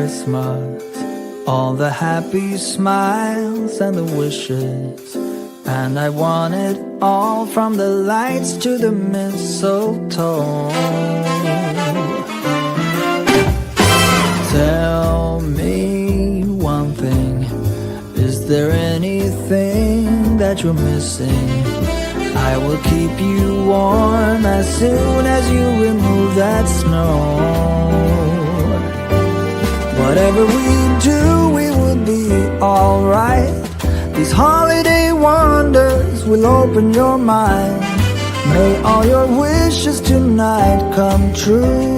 Christmas, all the happy smiles and the wishes, and I want it all from the lights to the mistletoe. Tell me one thing, is there anything that you're missing? I will keep you warm as soon as you remove that snow. Whatever we do, we will be alright. These holiday wonders will open your mind. May all your wishes tonight come true.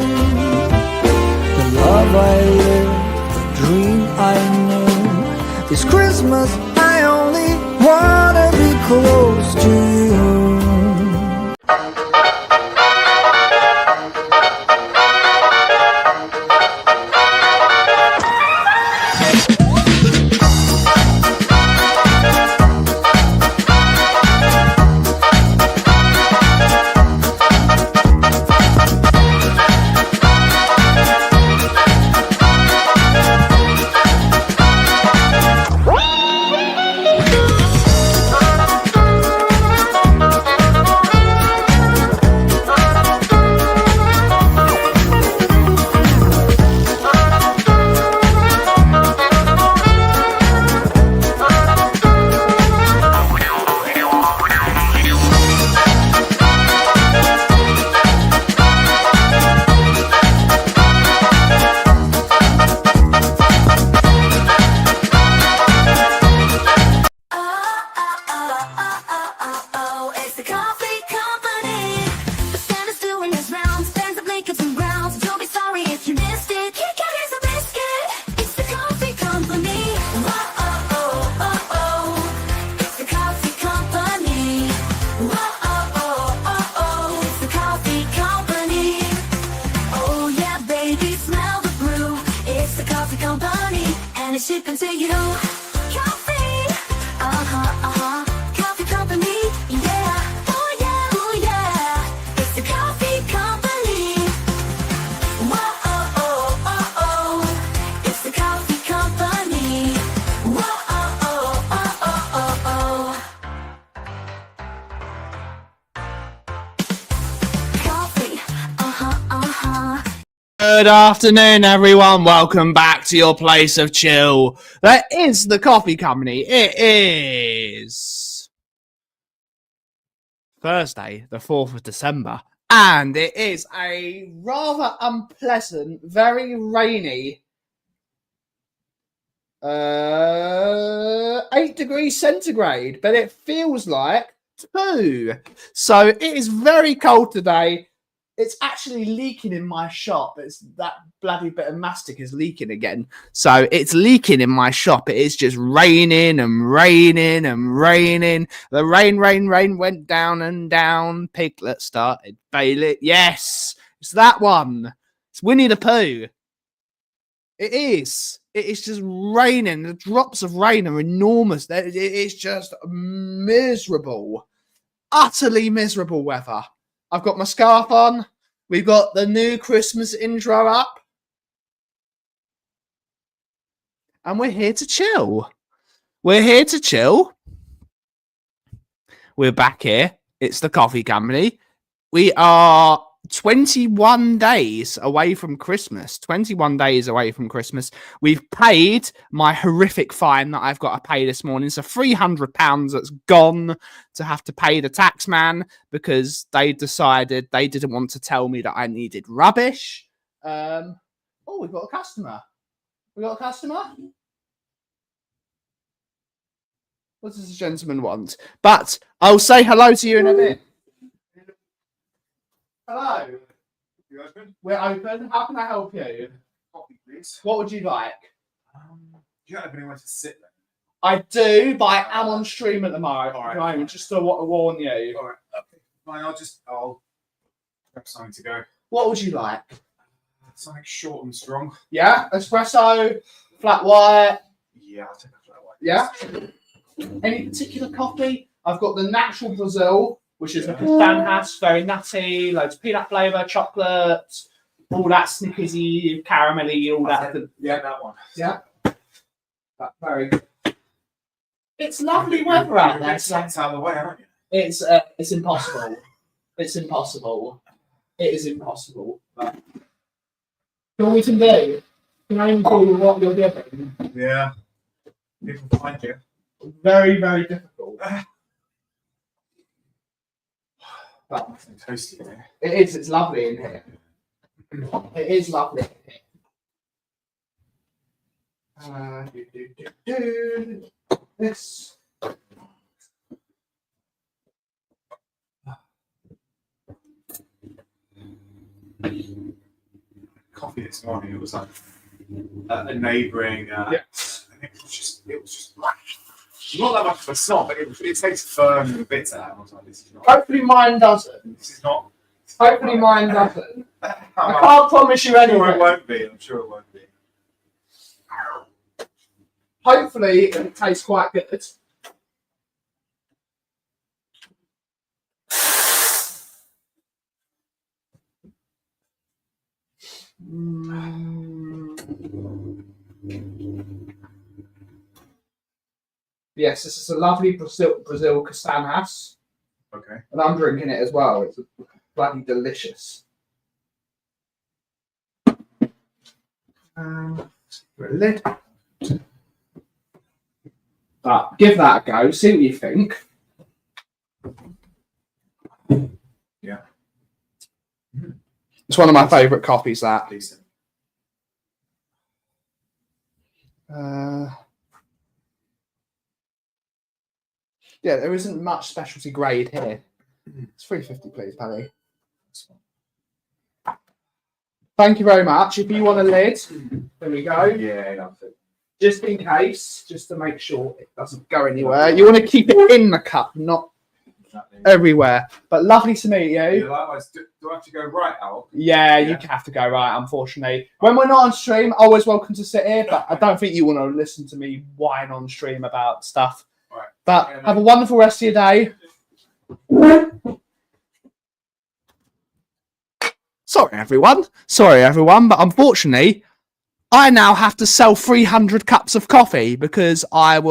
The love I lived, the dream I knew. This Christmas I only wanna be close to you. Shipping to you, Kauffie, Kauffie Company, yeah, oh yeah, it's the Kauffie Company, whoa, it's the Kauffie Company, whoa, Kauffie, Good afternoon, everyone. Welcome back to your place of chill. That is the Kauffie Company. It is Thursday, the 4th of December, and it is a rather unpleasant, very rainy 8 degrees centigrade, but it feels like 2. So it is very cold today. It's actually leaking in my shop. It's that bloody bit of mastic is leaking again. So it's leaking in my shop. It is just raining and raining and raining. The rain went down and down. Piglet started bailing. Yes, it's that one. It's Winnie the Pooh. It is. It is just raining. The drops of rain are enormous. It is just miserable. Utterly miserable weather. I've got my scarf on. We've got the new Christmas intro up. And we're here to chill. We're here to chill. We're back here. It's the Kauffie Company. We are 21 days away from Christmas. 21 days away from Christmas. We've paid my horrific fine that I've got to pay this morning. So £300 that's gone to have to pay the tax man because they decided they didn't want to tell me that I needed rubbish. Oh, we've got a customer. We got a customer? What does the gentleman want? But I'll say hello to you in a bit. Hello. You open? We're open. How can I help you? Coffee, please. What would you like? Do you have anywhere to sit then? I do, but I am on stream at the moment. All right. Just to warn you. All right. Okay. Fine. I'll grab something to go. What would you like? Something short and strong. Yeah, espresso, flat white. Yeah, I'll take a flat white. Yeah. Any particular coffee? I've got the natural Brazil, which is a Castanhas, very nutty, loads of peanut flavour, chocolate. all that snickersy, caramelly, all that. Yeah, that one. Yeah. That's very good. It's lovely weather out there. So That's out of the way, aren't you? it's impossible. It's impossible. It is impossible. But all we can do, can only do what you're giving. Yeah. People find you. Very, very difficult. But It's toasty there. it is. It's lovely in here. It is lovely in here. This. Coffee this morning, it was like a neighbouring. Yes. And it was just not that much of a snob, but it takes firm and bitter. I was like, this is not. Hopefully mine doesn't. This is not. Hopefully mine doesn't. I I'm can't promise you sure it anything. won't be. I'm sure it won't be. Hopefully it tastes quite good. Yes, this is a lovely Brazil Castanhas, Okay. and I'm drinking it as well. It's bloody delicious. Lid. But give that a go. See what you think. Yeah. It's one of my favourite coffees. That. Decent. Yeah, there isn't much specialty grade here. It's $3.50, please, Paddy. Thank you very much. If you want a lid, there we go. Yeah, that's it. Just in case, just to make sure it doesn't go anywhere. You want to keep it in the cup, not Exactly. everywhere. But lovely to meet Yeah, you. likewise. Do I have to go right out? Yeah, you Yeah. have to go right, unfortunately. When we're not on stream, always welcome to sit here, but I don't think you want to listen to me whine on stream about stuff. Right. But Yeah, have a wonderful rest of your day. Sorry, everyone, but unfortunately, I now have to sell 300 cups of coffee because I've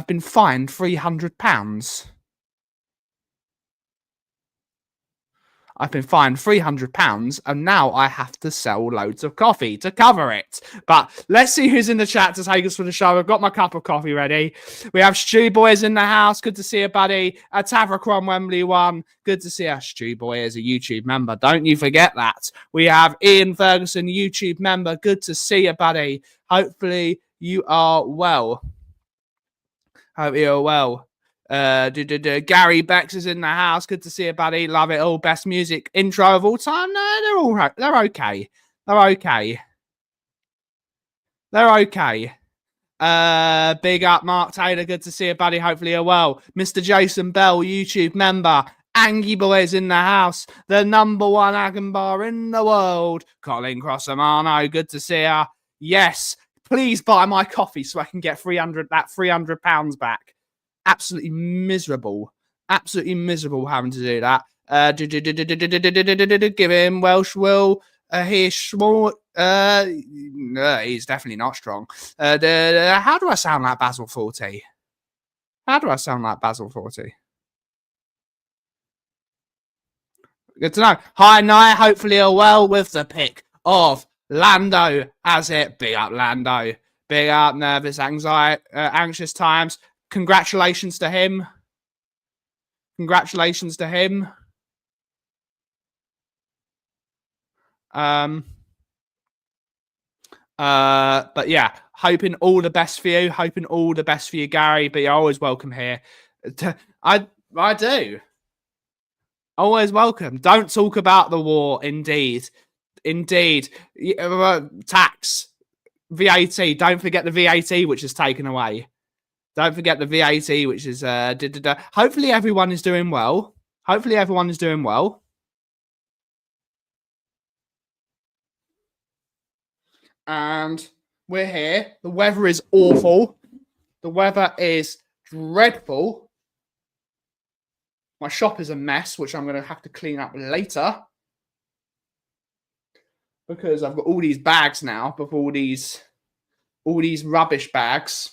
been fined £300. I've been fined £300 and now I have to sell loads of coffee to cover it. But let's see who's in the chat to take us for the show. I've got my cup of coffee ready. We have Stew Boys in the house. Good to see you, buddy. A Tavracron Wembley 1. Good to see us. Stew Boy is a YouTube member. Don't you forget that. We have Ian Ferguson, YouTube member. Good to see you, buddy. Hopefully you are well. Hope you're well. Gary Bex is in the house. Good to see you, buddy. Love it all. Best music intro of all time. No, they're all right. They're okay. They're okay. They're okay. Big up, Mark Taylor. Good to see you, buddy. Hopefully you're well. Mr. Jason Bell, YouTube member. Angie Boys in the house. The number one Agon bar in the world. Colin Crossamano. Good to see you. Yes. Please buy my coffee so I can get £300 back. Absolutely miserable having to do that. Give him Welsh Will. He's small. No, he's definitely not strong. How do I sound like Basil 40? How do I sound like Basil 40? Good to know. Hi, Nye. Hopefully you're well with the pick of Lando. As it. Big up, Lando. Big up, nervous, anxious times. Congratulations to him. Congratulations to him. But yeah, hoping all the best for you. Hoping all the best for you, Gary. But you're always welcome here. I do. Always welcome. Don't talk about the war. Indeed. Tax. VAT. Don't forget the VAT, which is taken away. Don't forget the VAT, which is Hopefully everyone is doing well. And we're here. The weather is awful. The weather is dreadful. My shop is a mess, which I'm going to have to clean up later. Because I've got all these bags now, with all these rubbish bags.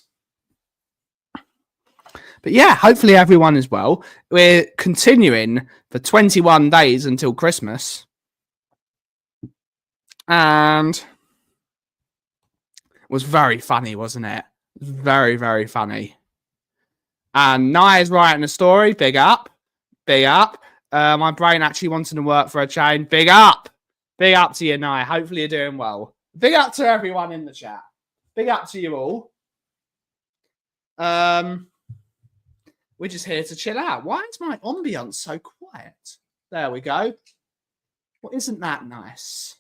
But yeah, hopefully everyone is well. We're continuing for 21 days until Christmas. And it was very funny, wasn't it? Very, very funny. And Nai's writing a story. Big up. Big up. My brain actually wanting to work for a chain. Big up. Big up to you, Nai. Hopefully you're doing well. Big up to everyone in the chat. Big up to you all. We're just here to chill out. Why is my ambience so quiet? There we go. Well, isn't that nice?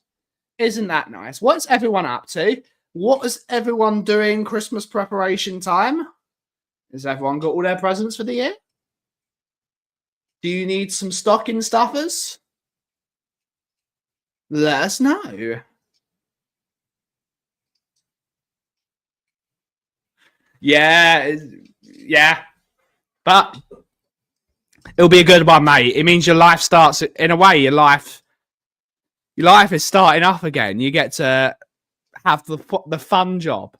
Isn't that nice? What's everyone up to? What is everyone doing Christmas preparation time? Has everyone got all their presents for the year? Do you need some stocking stuffers? Let us know. Yeah. But it'll be a good one, mate. It means your life starts, in a way, your life is starting up again. You get to have the fun job.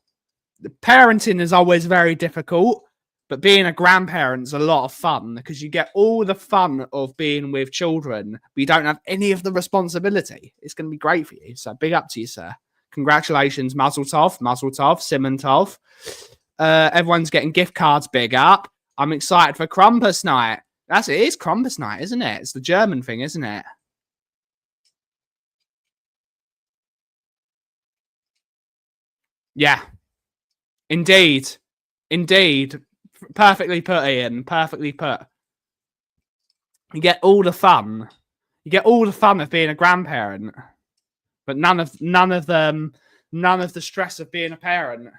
The parenting is always very difficult, but being a grandparent is a lot of fun because you get all the fun of being with children, but you don't have any of the responsibility. It's going to be great for you. So big up to you, sir. Congratulations, Mazel Tov, Simon Tov. Everyone's getting gift cards. Big up. I'm excited for Krampus night. It is Krampus night, isn't it? It's the German thing, isn't it? Yeah. Indeed. Perfectly put, Ian. Perfectly put. You get all the fun. You get all the fun of being a grandparent, but none of the stress of being a parent.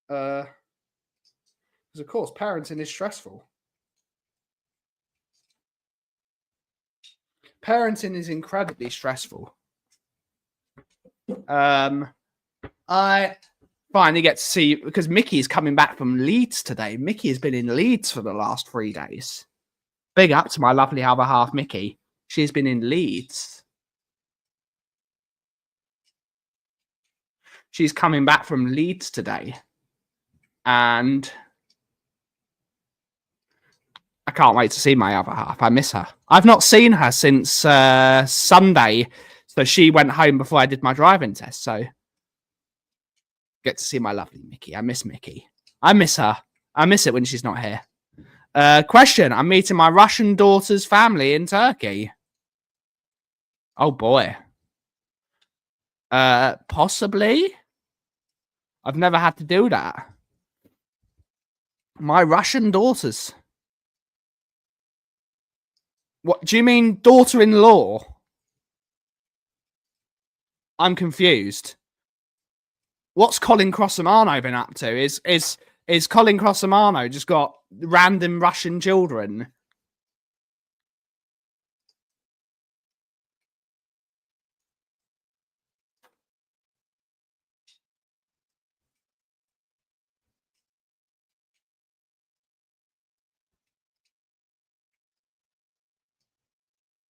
Because of course, parenting is stressful. Parenting is incredibly stressful. I finally get to see, because Mickey is coming back from Leeds today. Mickey has been in Leeds for the last 3 days. Big up to my lovely other half, Mickey. She's been in Leeds. She's coming back from Leeds today. And I can't wait to see my other half. I miss her. I've not seen her since Sunday. So she went home before I did my driving test. So get to see my lovely Mickey. I miss Mickey. I miss her. I miss it when she's not here. Question. I'm meeting my Russian daughter's family in Turkey. Oh, boy. Possibly. I've never had to do that. My Russian daughters. What do you mean, daughter-in-law? I'm confused. What's Colin Crossamano been up to? Is Colin Crossamano just got random Russian children?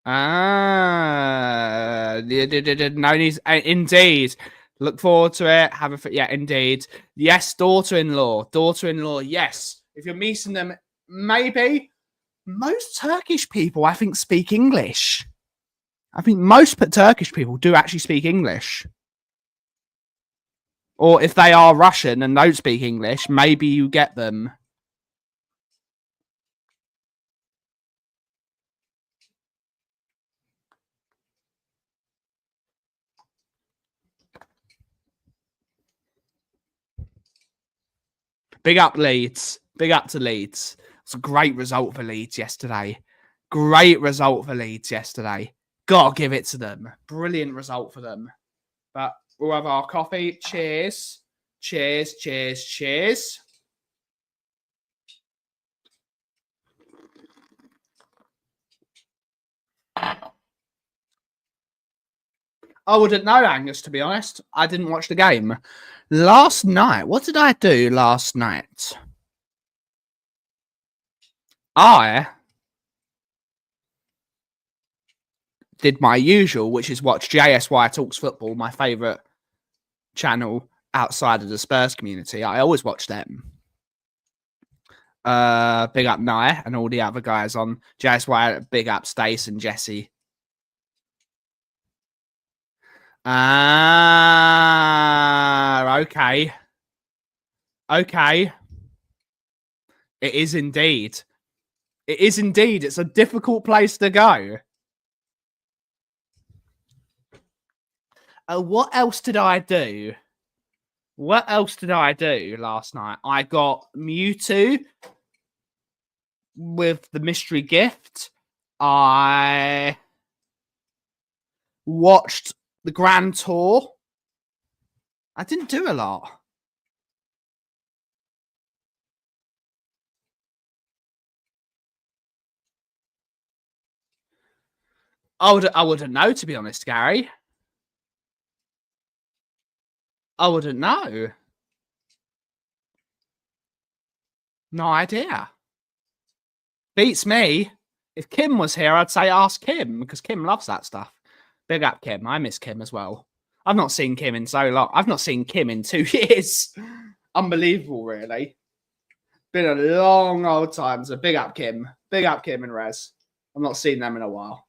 No, indeed. Look forward to it. Yeah, indeed. Yes, daughter-in-law. Yes. If you're meeting them, maybe. Most Turkish people, I think, speak English. I think most Turkish people do actually speak English. Or if they are Russian and don't speak English, maybe you get them. Big up Leeds. Big up to Leeds. It's a great result for Leeds yesterday. Gotta give it to them. Brilliant result for them. But we'll have our coffee. Cheers. Cheers. I wouldn't know, Angus, to be honest. I didn't watch the game. Last night, what did I do last night? I did my usual, which is watch JSY Talks Football, my favourite channel outside of the Spurs community. I always watch them. Big up Nye and all the other guys on JSY. Big up Stace and Jesse. Okay. Okay. It is indeed. It is indeed. It's a difficult place to go. What else did I do? What else did I do last night? I got Mewtwo with the mystery gift. I watched the Grand Tour. I didn't do a lot. I wouldn't know, to be honest, Gary. I wouldn't know. No idea. Beats me. If Kim was here, I'd say ask Kim, because Kim loves that stuff. Big up Kim. I miss Kim as well. I've not seen Kim in so long. I've not seen Kim in 2 years. Unbelievable, really. Been a long old time. So big up Kim. Big up Kim and Rez. I've not seen them in a while.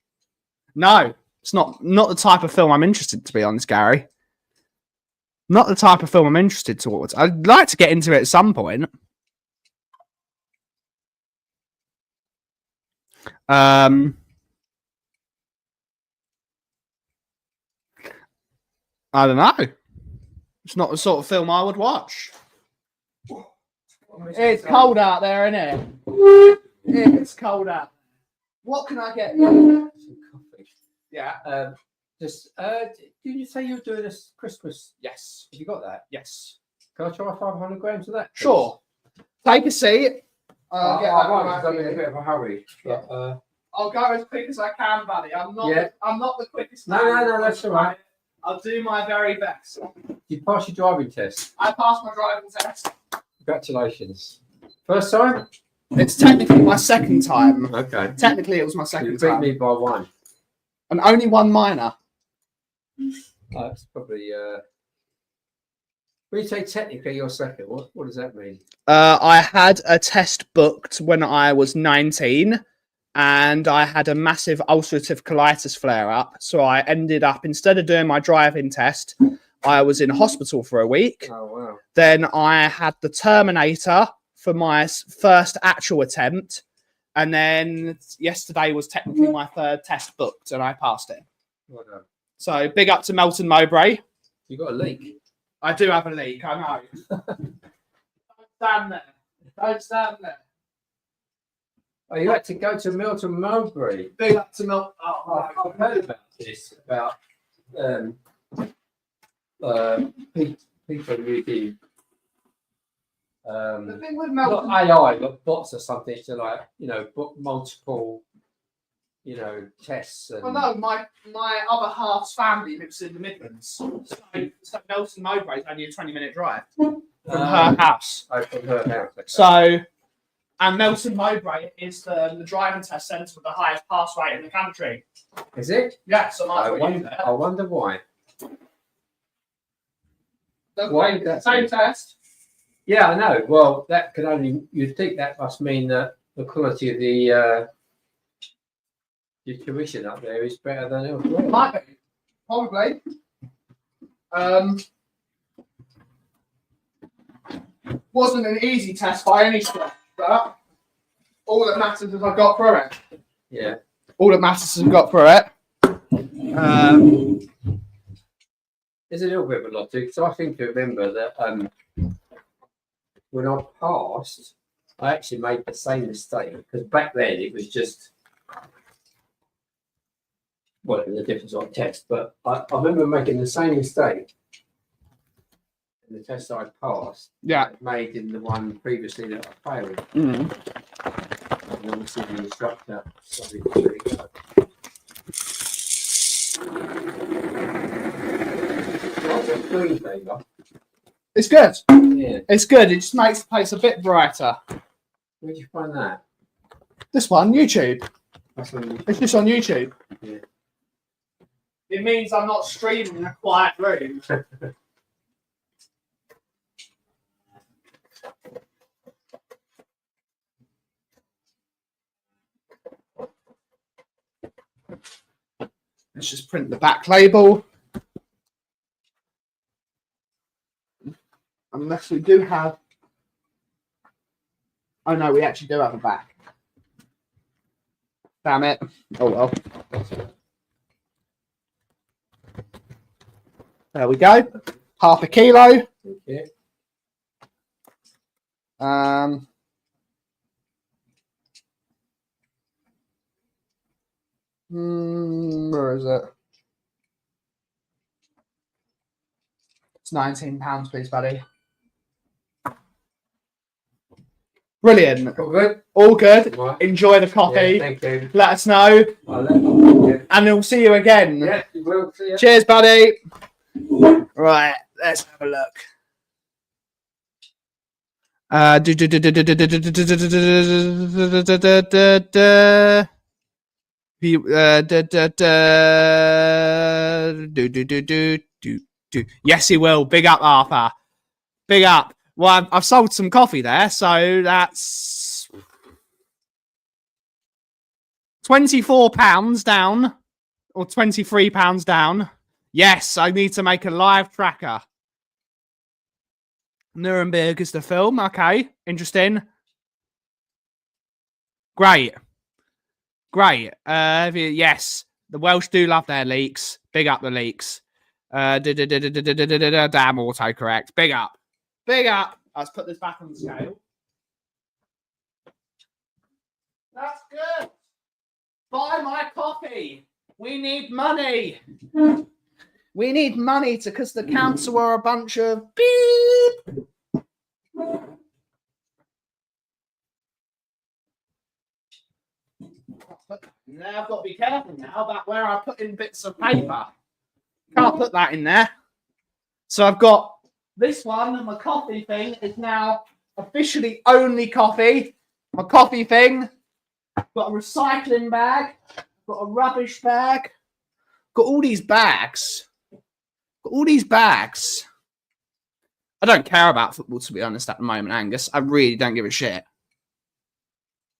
No, it's not the type of film I'm interested, to be honest, Gary. Not the type of film I'm interested towards. I'd like to get into it at some point. I don't know. It's not the sort of film I would watch. It's cold out there, isn't it? It's cold out. What can I get? Some coffee. Yeah. Did you say you were doing this Christmas? Yes. Have you got that? Yes. Can I try 500 grams of that? please? Sure. Take a seat. I Get might that because I'm in a right bit of a hurry. Yeah. But, I'll go as quick as I can, buddy. I'm not the quickest. No, man. no, that's all right. I'll do my very best. you passed your driving test. I passed my driving test. Congratulations. First time? It's technically my second time. Okay. Technically, it was my You second beat time. me by one. And only one minor. That's probably. When you say technically you're second, what does that mean? I had a test booked when I was 19 and I had a massive ulcerative colitis flare up. So I ended up, instead of doing my driving test, I was in hospital for a week. Oh, wow. Then I had the Terminator for my first actual attempt. And then yesterday was technically my third test booked and I passed it. Well done. So big up to Melton Mowbray. You got a leak. I do have a leak, I know. Don't stand there. Don't stand there. Oh, you had to go to Milton Mowbray. Big up to Melton. Oh, I've heard about this, about people using The thing with not Melton, AI, but bots or something to book multiple, tests. And, well, no, my other half's family lives in the Midlands. So Melton Mowbray is only a 20-minute drive from her house. Oh, from her house. Okay. So, and Melton Mowbray is the driving test centre with the highest pass rate in the country. Is it? Yeah, so I might wonder why. Okay, What? same test. Yeah, I know. Well, that could only, you'd think that must mean that the quality of the your tuition up there is better than elsewhere. Might be, probably. Wasn't an easy test by any stretch, but all that matters is I got through it. Yeah. All that matters is I got through it. There's a little bit of a lot to it, because I seem to remember that when I passed, I actually made the same mistake, because back then it was just, well, it was a different sort of test, but I remember making the same mistake in the test I passed. Yeah. Made in the one previously that I failed. And obviously the instructor started to really go. What's the green flavour? It's good. Yeah. It's good. It just makes the place a bit brighter. Where'd you find that? This one, YouTube. That's when It's just on YouTube. Yeah. It means I'm not streaming in a quiet room. Let's just print the back label. Unless we do have... Oh no, we actually do have a back. Damn it. Oh well. There we go. Half a kilo. Okay. Where is it? It's £19, please, buddy. Brilliant. All good? All good. Right. Enjoy the coffee. Yeah, thank you. Let us know. I'll let you. And we'll see you again. Yeah, you will see you. Cheers, buddy. Right, let's have a look. Yes, he will. Big up, Arthur. Big up. Well, I've sold some coffee there, so that's £24 down, or £23 down. Yes, I need to make a live tracker. Nuremberg is the film. Okay, interesting. Great. Great. Yes, the Welsh do love their leaks. Big up the leaks. Damn autocorrect. Big up. Big up. Let's put this back on the scale. That's good. Buy my coffee. We need money. We need money because the council are a bunch of beep. Now I've got to be careful now about where I put in bits of paper. Can't put that in there. So I've got this one, my coffee thing is now officially only coffee. My coffee thing. Got a recycling bag. Got a rubbish bag. Got all these bags. Got all these bags. I don't care about football, to be honest, at the moment, Angus. I really don't give a shit.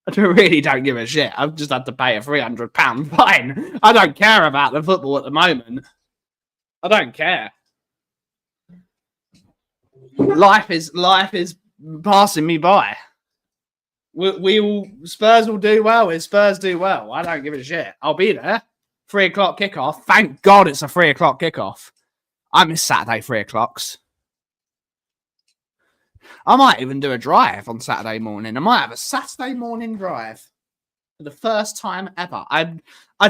I really don't give a shit. I've just had to pay a £300 fine. I don't care about the football at the moment. I don't care. Life is passing me by. Spurs will do well if Spurs do well. I don't give a shit. I'll be there. 3 o'clock kickoff. Thank God it's a 3 o'clock kickoff. I miss Saturday 3 o'clocks. I might even do a drive on Saturday morning. I might have a Saturday morning drive for the first time ever. I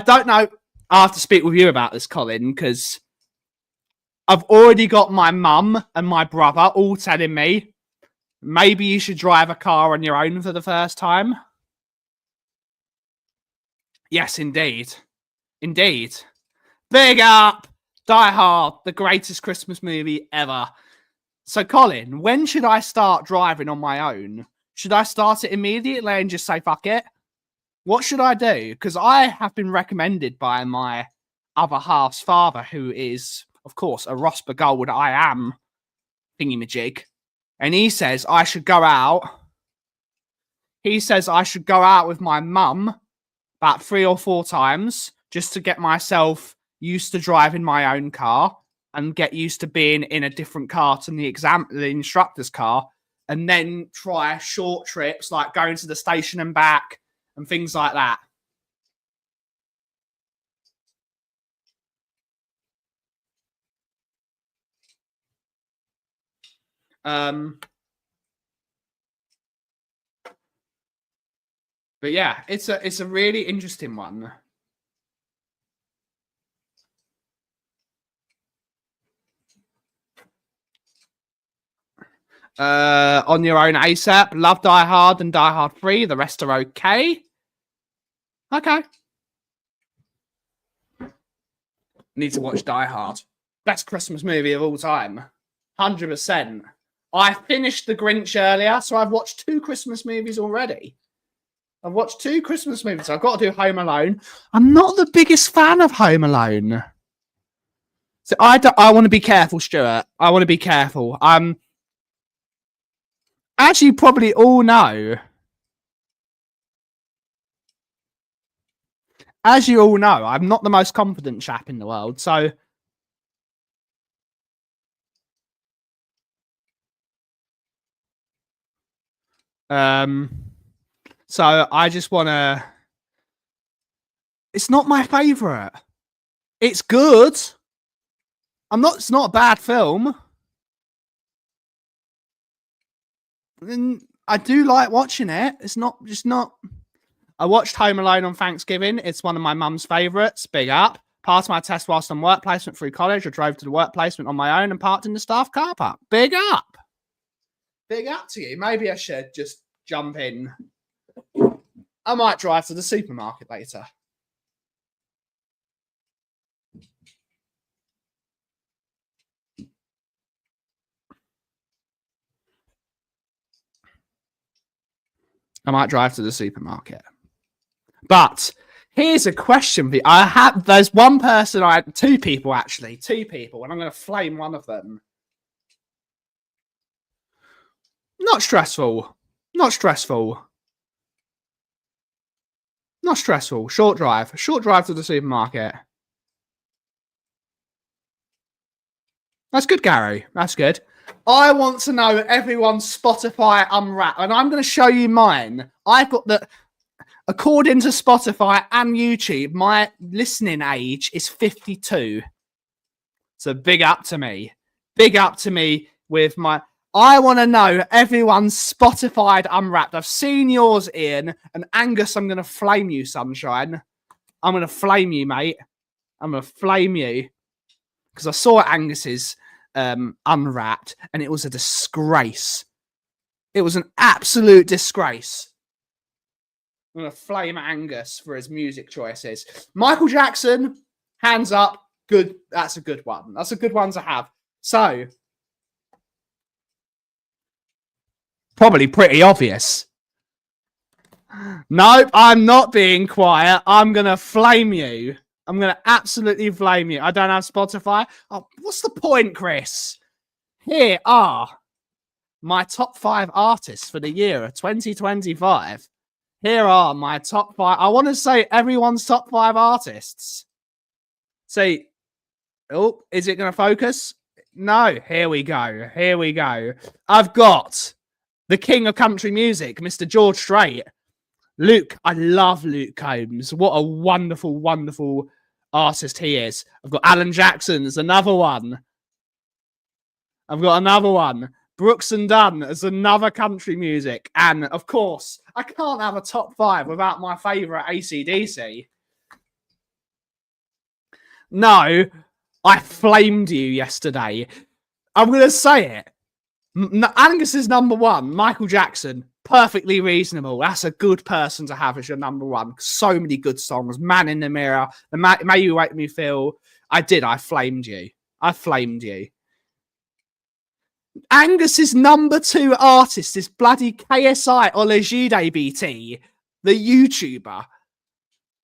don't know. I have to speak with you about this, Colin, because I've already got my mum and my brother all telling me maybe you should drive a car on your own for the first time. Yes, indeed. Indeed. Big up! Die Hard, the greatest Christmas movie ever. So, Colin, when should I start driving on my own? Should I start it immediately and just say, fuck it? What should I do? Because I have been recommended by my other half's father, who is, of course, a Rosper Gold I am thingy-majig. And he says I should go out. He says I should go out with my mum about 3 or 4 times just to get myself used to driving my own car and get used to being in a different car to the instructor's car, and then try short trips like going to the station and back and things like that. But yeah, it's a really interesting one. On your own ASAP. Love Die Hard and Die Hard 3. The rest are okay. Okay. Need to watch Die Hard. Best Christmas movie of all time. 100%. I finished The Grinch earlier, so I've watched 2 Christmas movies already. I've watched 2 Christmas movies. I've got to do Home Alone. I'm not the biggest fan of Home Alone. So I want to be careful, Stuart. I want to be careful. As you probably all know, I'm not the most confident chap in the world. So I just want to. It's not my favorite. It's good. It's not a bad film. And I do like watching it. It's not just not. I watched Home Alone on Thanksgiving. It's one of my mum's favourites. Big up. Passed my test whilst on work placement through college. I drove to the work placement on my own and parked in the staff car park. Big up. Big up to you. Maybe I should just jump in. I might drive to the supermarket later. I might drive to the supermarket. But here's a question for you. There's one person, 2 people, and I'm going to flame one of them. Not stressful. Short drive to the supermarket. That's good, Gary. That's good. I want to know everyone's Spotify Unwrapped, and I'm going to show you mine. I've got according to Spotify and YouTube, my listening age is 52. So big up to me. Big up to me with my... I want to know everyone's Spotify Unwrapped. I've seen yours, Ian, and Angus, I'm going to flame you, sunshine. I'm going to flame you, mate. I'm going to flame you. Because I saw Angus's Unwrapped, and it was a disgrace. It was an absolute disgrace. I'm going to flame Angus for his music choices. Michael Jackson, hands up. Good. That's a good one. That's a good one to have. So, probably pretty obvious. Nope, I'm not being quiet. I'm going to flame you. I'm going to absolutely flame you. I don't have Spotify. Oh, what's the point, Chris? Here are my top 5 artists for the year of 2025. Here are my top 5. I want to say everyone's top 5 artists. See, oh, is it going to focus? No, here we go. Here we go. I've got the king of country music, Mr. George Strait. Luke, I love Luke Combs. What a wonderful, wonderful artist he is. I've got Alan Jackson as another one. I've got another one. Brooks and Dunn as another country music. And, of course, I can't have a top 5 without my favourite AC/DC. No, I flamed you yesterday. I'm going to say it. Angus is number 1. Michael Jackson. Perfectly reasonable. That's a good person to have as your number 1. So many good songs. Man in the Mirror. May You Make Me Feel. I flamed you. Angus's number 2 artist is bloody KSI Olajide BT, the YouTuber.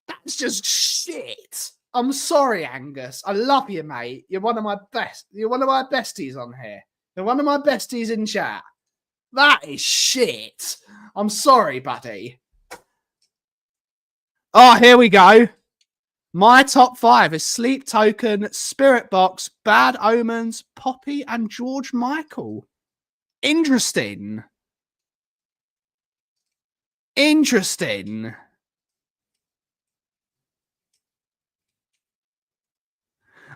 That's just shit. I'm sorry, Angus. I love you, mate. You're one of my best. You're one of my besties on here. You're one of my besties in chat. That is shit. I'm sorry, buddy. Oh, here we go. My top 5 is Sleep Token, Spirit Box, Bad Omens, Poppy, and George Michael. Interesting.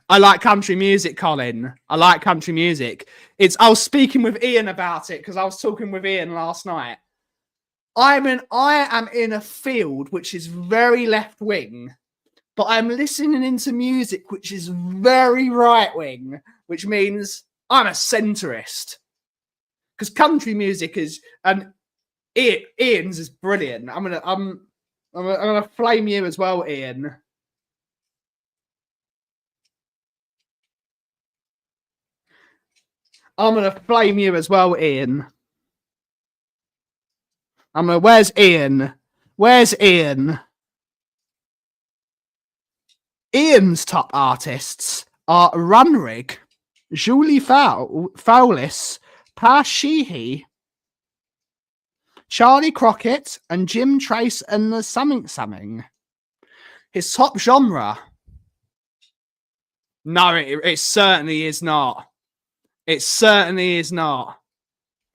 I like country music, Colin. I like country music. I was speaking with Ian about it because I was talking with Ian last night. I am in a field which is very left wing, but I'm listening into music which is very right wing, which means I'm a centrist. Because country music is, and Ian's is brilliant. I'm gonna flame you as well, Ian. I'm going to flame you as well, Ian. Where's Ian? Where's Ian? Ian's top artists are Runrig, Julie Fowlis, Pa Sheehy, Charlie Crockett, and Jim Trace and the Something. His top genre? No, it certainly is not. It certainly is not.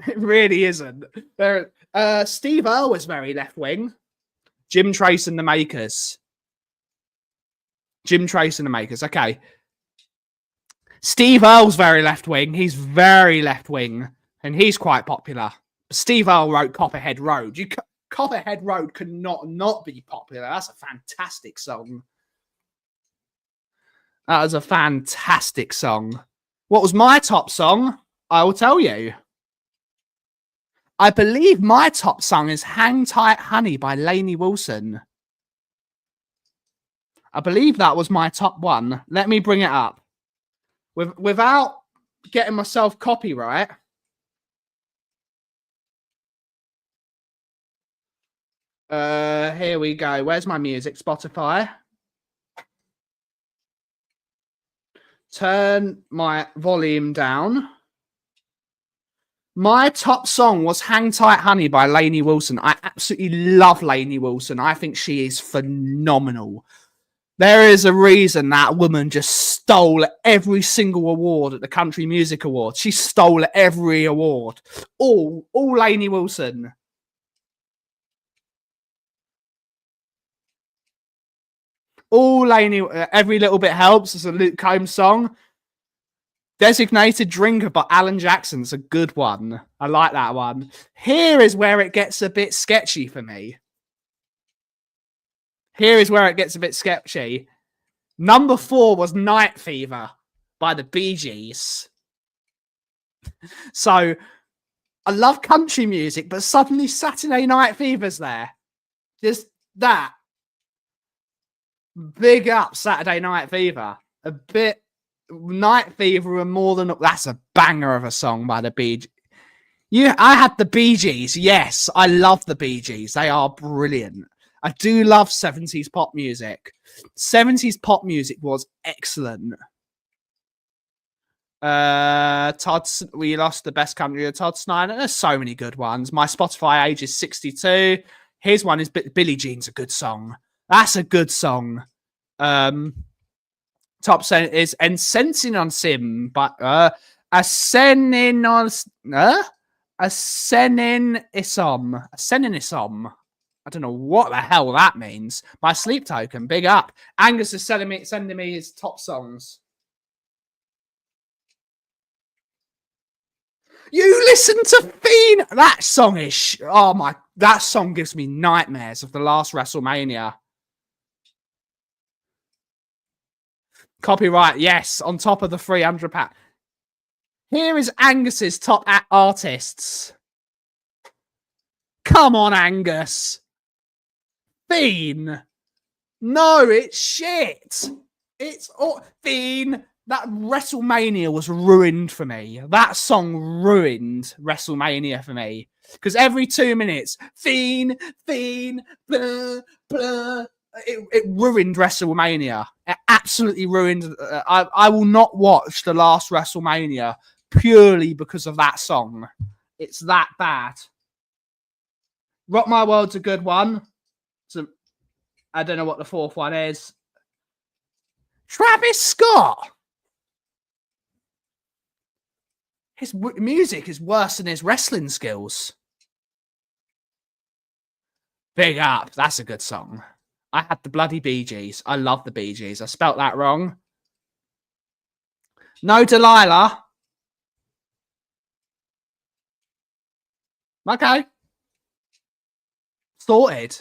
It really isn't. Steve Earle was very left wing. Jim Trace and the Makers. Jim Trace and the Makers. Okay. Steve Earle's very left wing. He's very left wing, and he's quite popular. Steve Earle wrote Copperhead Road. Copperhead Road could not be popular. That's a fantastic song. That was a fantastic song. What was my top song? I will tell you. I believe my top song is Hang Tight Honey by Lainey Wilson. I believe that was my top one. Let me bring it up. Without getting myself copyright. Here we go. Where's my music? Spotify. Turn my volume down. My top song was Hang Tight Honey by Lainey Wilson. I absolutely love Lainey Wilson. I think she is phenomenal. There is a reason that woman just stole every single award at the Country Music Awards. She stole every award. All Lainey Wilson. All Lainey, Every Little Bit Helps. It's a Luke Combs song. Designated Drinker by Alan Jackson's a good one. I like that one. Here is where it gets a bit sketchy for me. Here is where it gets a bit sketchy. Number 4 was Night Fever by the Bee Gees. So, I love country music, but suddenly Saturday Night Fever's there. Just that. Big up Saturday Night Fever. A bit Night Fever and more than that's a banger of a song by the Bee Gees. I had the Bee Gees. Yes, I love the Bee Gees. They are brilliant. I do love 70s pop music. 70s pop music was excellent. We lost the best country of Todd Snyder. There's so many good ones. My Spotify age is 62. His one is Billie Jean's a good song. That's a good song. Top set is Incensing on Sim, but Ascenin Isom. I don't know what the hell that means. My Sleep Token, big up. Angus is sending me his top songs. You listen to Fiend. That song is that song gives me nightmares of the last WrestleMania. Copyright, yes, on top of the 300 pack. Here is Angus's top artists. Come on, Angus. Fiend. No, it's shit. It's Fiend. That WrestleMania was ruined for me. That song ruined WrestleMania for me. Because every 2 minutes, Fiend, blah, blah. It ruined WrestleMania. It absolutely ruined. I will not watch the last WrestleMania purely because of that song. It's that bad. Rock My World's a good one. So, I don't know what the fourth one is. Travis Scott. His music is worse than his wrestling skills. Big up. That's a good song. I had the bloody Bee Gees. I love the Bee Gees. I spelt that wrong. No Delilah. Okay. Sorted.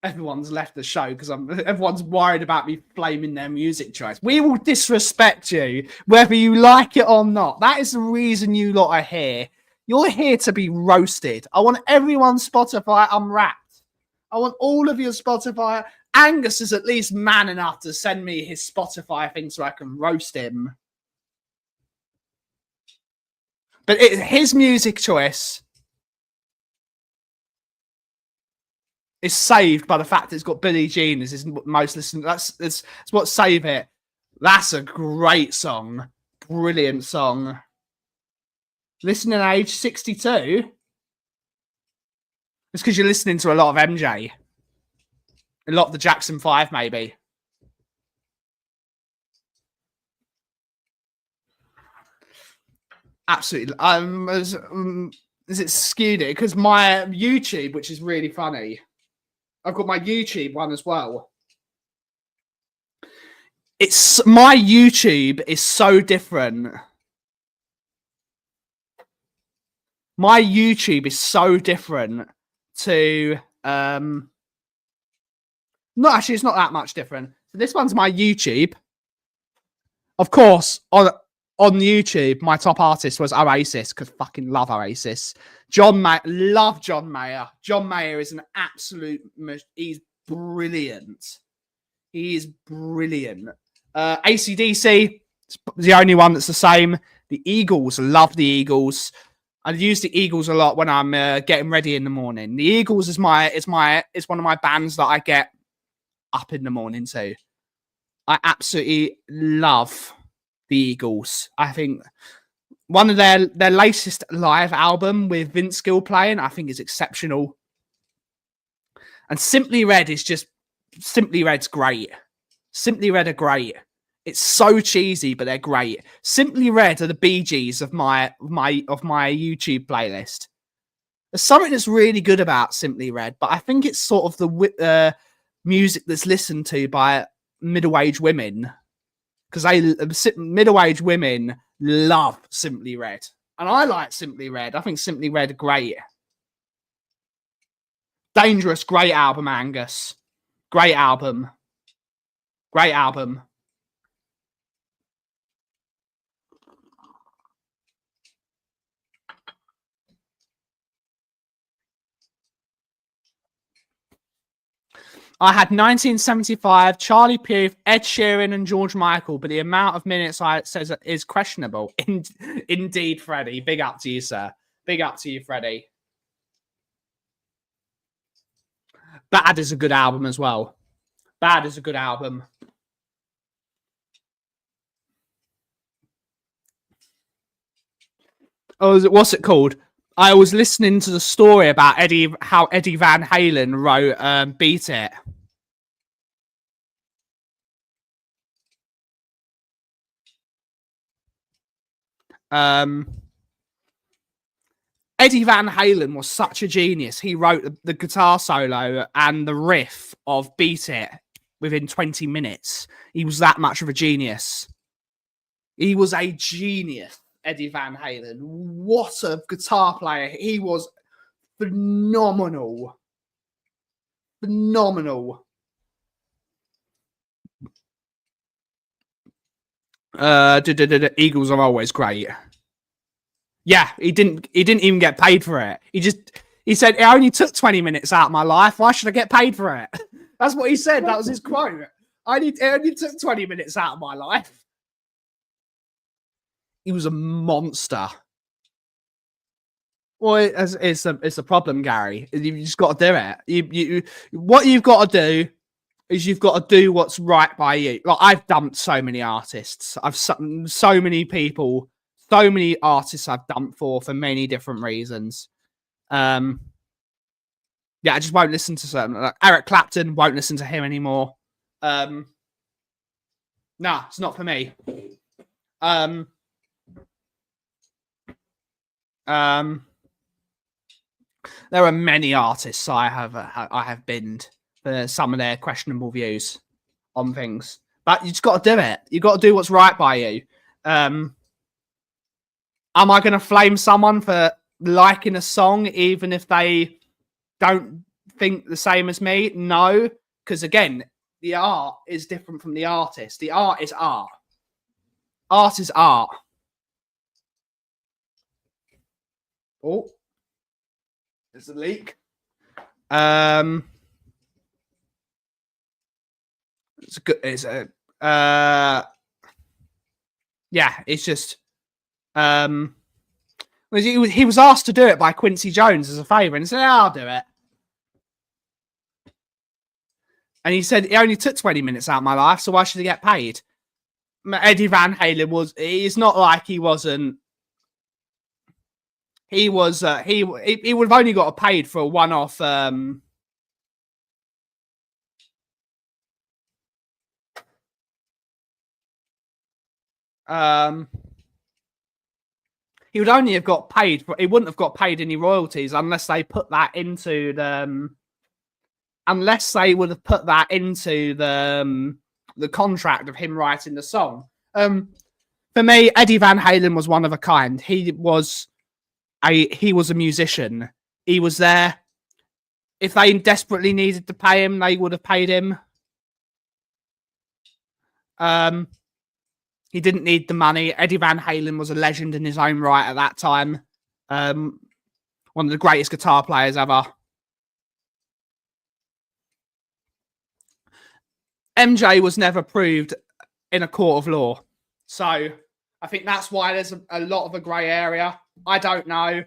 Everyone's left the show because everyone's worried about me flaming their music choice. We will disrespect you whether you like it or not. That is the reason you lot are here. You're here to be roasted. I want everyone's Spotify unwrapped. I want all of your Spotify. Angus is at least man enough to send me his Spotify thing so I can roast him. But his music choice. is saved by the fact it's got Billie Jean as his most listened. That's what Save It. That's a great song. Brilliant song. Listening age 62. It's because you're listening to a lot of MJ. A lot of the Jackson 5, maybe. Absolutely. Is it skewed it? Because my YouTube, which is really funny, I've got my YouTube one as well. It's my YouTube is so different. My YouTube is so different to not actually, it's not that much different. So this one's my YouTube. Of course, on YouTube, my top artist was Oasis, because fucking love Oasis. Love John Mayer. John Mayer is an absolute, he's brilliant. He is brilliant. AC/DC, the only one that's the same. The Eagles, love the Eagles. I use the Eagles a lot when I'm getting ready in the morning. The Eagles is one of my bands that I get up in the morning to. I absolutely love the Eagles. I think one of their latest live album with Vince Gill playing, I think is exceptional. And Simply Red's great. Simply Red are great. It's so cheesy, but they're great. Simply Red are the Bee Gees of my YouTube playlist. There's something that's really good about Simply Red, but I think it's sort of the music that's listened to by middle-aged women, because middle-aged women love Simply Red, and I like Simply Red. I think Simply Red are great. Dangerous, great album, Angus. Great album. Great album. I had 1975, Charlie Puth, Ed Sheeran, and George Michael, but the amount of minutes it says is questionable. Indeed, Freddie. Big up to you, sir. Big up to you, Freddie. Bad is a good album as well. Bad is a good album. Oh, what's it called? I was listening to the story about how Eddie Van Halen wrote Beat It. Eddie Van Halen was such a genius. He wrote the guitar solo and the riff of Beat It within 20 minutes. He was that much of a genius. He was a genius. Eddie Van Halen. What a guitar player. He was phenomenal. Phenomenal. Eagles are always great. Yeah, he didn't even get paid for it. He said, it only took 20 minutes out of my life. Why should I get paid for it? That's what he said. That was his quote. It only took 20 minutes out of my life. He was a monster. Well, it's a problem, Gary. You just got to do it. What you've got to do is you've got to do what's right by you. Like, I've dumped so many artists. I've so many people, so many artists I've dumped for many different reasons. Yeah, I just won't listen to certain. Like Eric Clapton, won't listen to him anymore. Nah, it's not for me. There are many artists I have binned for some of their questionable views on things, but you just got to do it. You got to do what's right by you. Am I going to flame someone for liking a song even if they don't think the same as me? No, because again, the art is different from the artist. The art is art. Art is art. Oh, there's a leak. It's good. It's a yeah. It's just he was asked to do it by Quincy Jones as a favour, and he said, "I'll do it." And he said, he only took 20 minutes out of my life, so why should he get paid? Eddie Van Halen was, it's not like he wasn't, he was, he would have only got paid for a one-off, he would only have got paid, he wouldn't have got paid any royalties unless they put that into the, unless they would have put that into the contract of him writing the song. For me, Eddie Van Halen was one of a kind. He was a musician. He was there. If they desperately needed to pay him, they would have paid him. He didn't need the money. Eddie Van Halen was a legend in his own right at that time. One of the greatest guitar players ever. MJ was never proved in a court of law. So I think that's why there's a lot of a grey area. I don't know.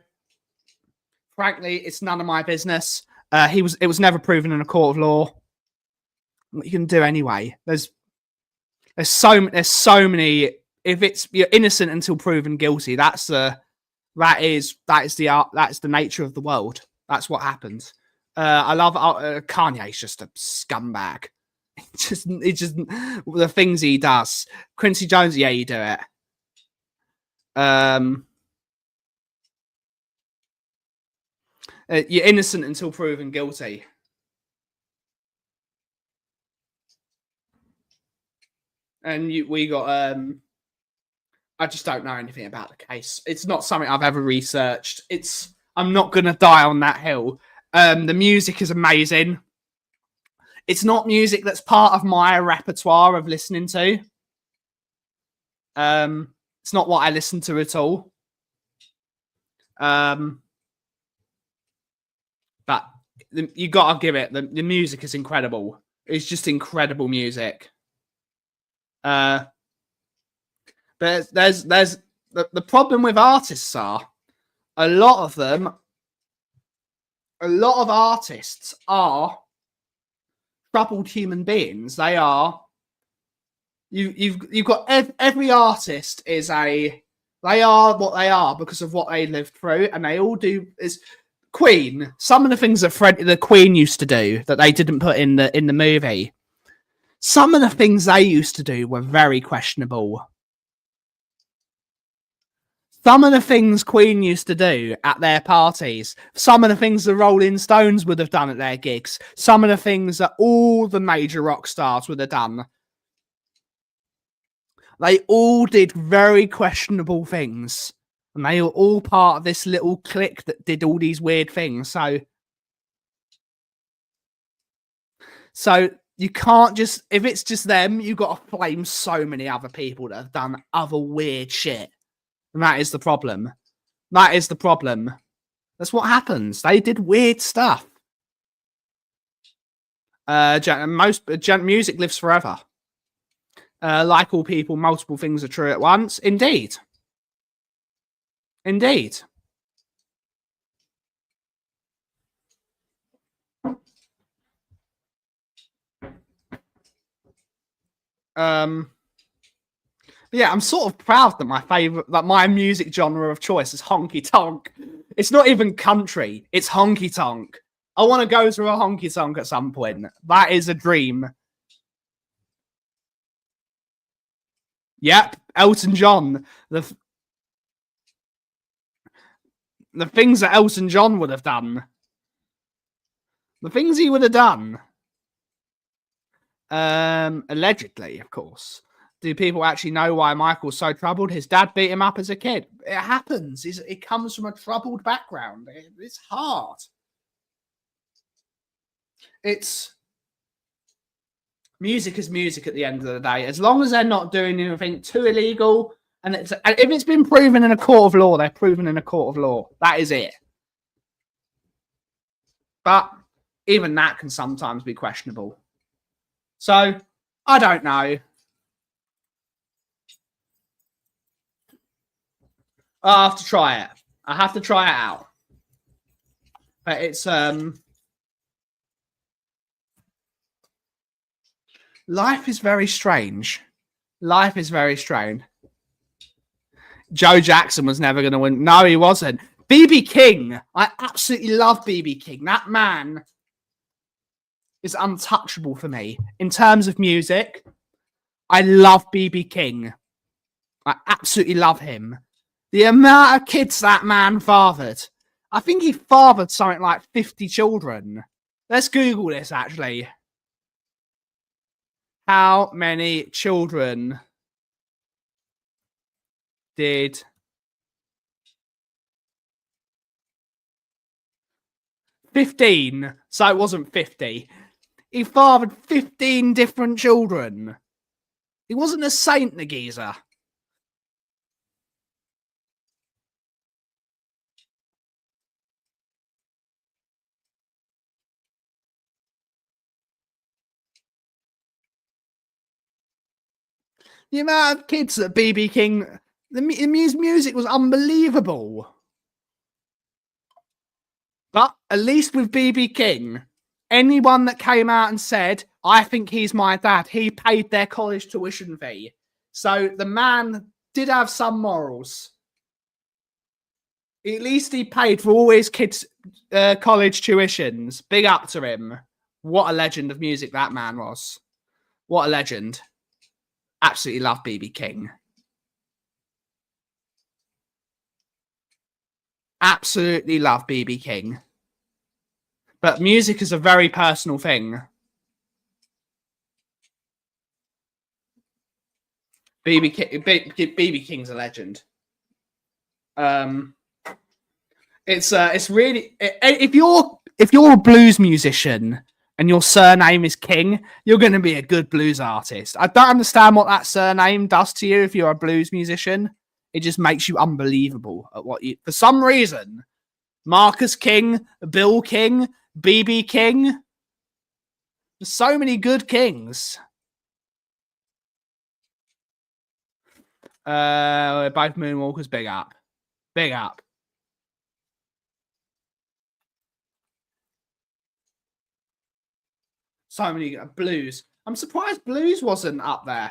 Frankly, it's none of my business. It was never proven in a court of law. What you can do anyway. There's so many. If you're innocent until proven guilty, that is the nature of the world. That's what happens. I love Kanye's just a scumbag. It's just the things he does. Quincy Jones, yeah, you do it. You're innocent until proven guilty. And we got I just don't know anything about the case. It's not something I've ever researched. I'm not gonna die on that hill. The music is amazing. It's not music that's part of my repertoire of listening to. It's not what I listen to at all. But you gotta give it. The music is incredible. It's just incredible music. But there's the problem with artists are a lot of artists are troubled human beings. They are. You've got every artist they are what they are because of what they lived through, and they all do is Queen. Some of the things that the Queen used to do that they didn't put in the movie. Some of the things they used to do were very questionable. Some of the things Queen used to do at their parties, some of the things the Rolling Stones would have done at their gigs, some of the things that all the major rock stars would have done. They all did very questionable things. And they were all part of this little clique that did all these weird things. So you can't just, if it's just them, you've got to blame so many other people that have done other weird shit. And that is the problem. That is the problem. That's what happens. They did weird stuff. Music lives forever. Like all people, multiple things are true at once. Indeed. Indeed. Yeah, I'm sort of proud that my music genre of choice is honky tonk. It's not even country, it's honky tonk. I want to go to a honky tonk at some point. That is a dream. Yep, Elton John. The things that Elton John would have done. The things he would have done. Allegedly, of course. Do people actually know why Michael's so troubled? His dad beat him up as a kid. It happens. It comes from a troubled background. It's hard. Music is music at the end of the day. As long as they're not doing anything too illegal, and if it's been proven in a court of law, they're proven in a court of law. That is it. But even that can sometimes be questionable. So, I don't know. I have to try it. I have to try it out. But it's Life is very strange. Life is very strange. Joe Jackson was never going to win. No, he wasn't. BB King. I absolutely love BB King. That man is untouchable for me. In terms of music, I love BB King. I absolutely love him. The amount of kids that man fathered. I think he fathered something like 50 children. Let's Google this, actually. How many children did 15? So it wasn't 50. He fathered 15 different children. He wasn't a saint, the geezer. The amount of kids that BB King, the music was unbelievable. But at least with BB King, anyone that came out and said, I think he's my dad, he paid their college tuition fee. So the man did have some morals. At least he paid for all his kids' college tuitions. Big up to him. What a legend of music that man was. What a legend. Absolutely love BB King. Absolutely love BB King. But music is a very personal thing. BB King's a legend. It's really, if you're a blues musician and your surname is King, you're going to be a good blues artist. I don't understand what that surname does to you if you're a blues musician. It just makes you unbelievable at what you... For some reason, Marcus King, Bill King, BB King. There's so many good kings. Both Moonwalkers, big up. Big up. So many blues. I'm surprised blues wasn't up there.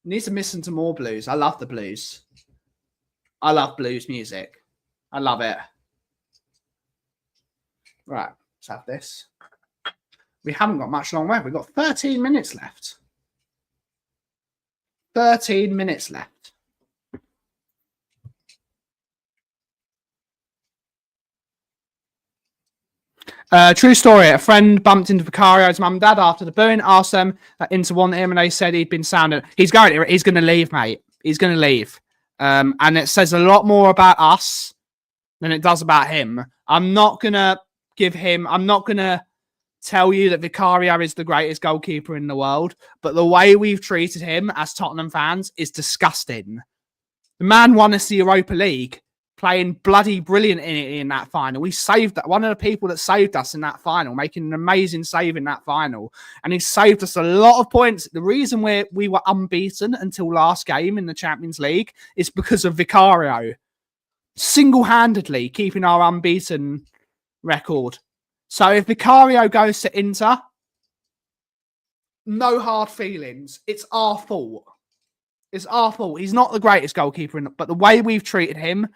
Needs to listen to more blues. I love the blues. I love blues music. I love it. Right, let's have this. We haven't got much long left. We've got 13 minutes left. 13 minutes left. True story. A friend bumped into Vicario's mum and dad after the booing, asked them into one him, and they said he'd been sounded. He's going to leave, mate. He's going to leave. And it says a lot more about us than it does about him. I'm not going to tell you that Vicario is the greatest goalkeeper in the world, but the way we've treated him as Tottenham fans is disgusting. The man won us the Europa League, playing bloody brilliant in that final. We saved that. One of the people that saved us in that final, making an amazing save in that final. And he saved us a lot of points. The reason we were unbeaten until last game in the Champions League is because of Vicario. Single-handedly keeping our unbeaten record. So if Vicario goes to Inter, no hard feelings. It's our fault. It's our fault. He's not the greatest goalkeeper, but the way we've treated him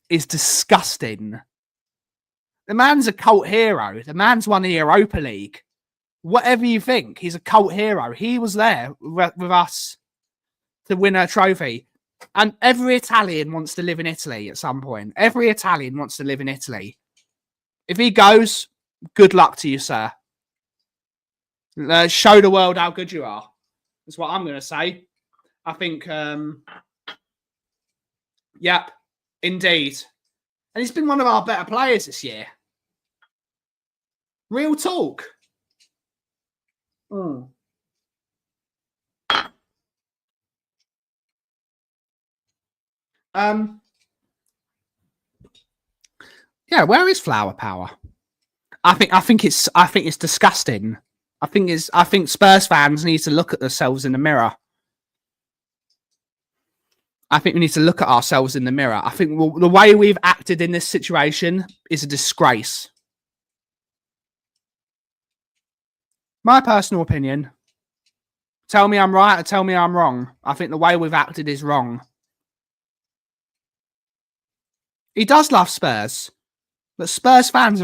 is disgusting. The man's a cult hero. The man's won the Europa League. Whatever you think, he's a cult hero. He was there with us to win a trophy. And every Italian wants to live in Italy at some point. Every Italian wants to live in Italy. If he goes, good luck to you, sir. Show the world how good you are. That's what I'm going to say. I think, yep, indeed. And he's been one of our better players this year. Real talk. Yeah, where is Flower Power? I think it's disgusting. I think Spurs fans need to look at themselves in the mirror. I think we need to look at ourselves in the mirror. I think the way we've acted in this situation is a disgrace. My personal opinion. Tell me I'm right or tell me I'm wrong. I think the way we've acted is wrong. He does love Spurs. But Spurs fans,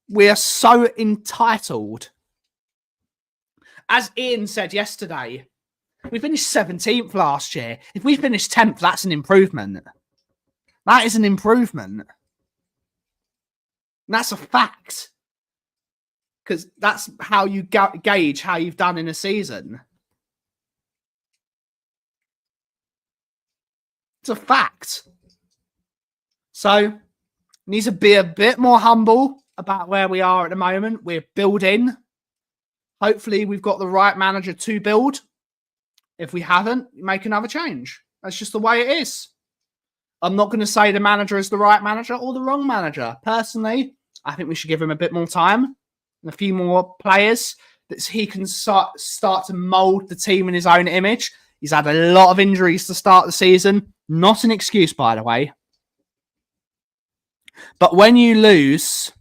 we are so entitled. As Ian said yesterday, we finished 17th last year. If we finish 10th, that's an improvement. That is an improvement. And that's a fact. Because that's how you gauge how you've done in a season. It's a fact. So, needs to be a bit more humble about where we are at the moment. We're building. Hopefully, we've got the right manager to build. If we haven't, make another change. That's just the way it is. I'm not going to say the manager is the right manager or the wrong manager. Personally, I think we should give him a bit more time and a few more players that he can start to mould the team in his own image. He's had a lot of injuries to start the season. Not an excuse, by the way. But when you lose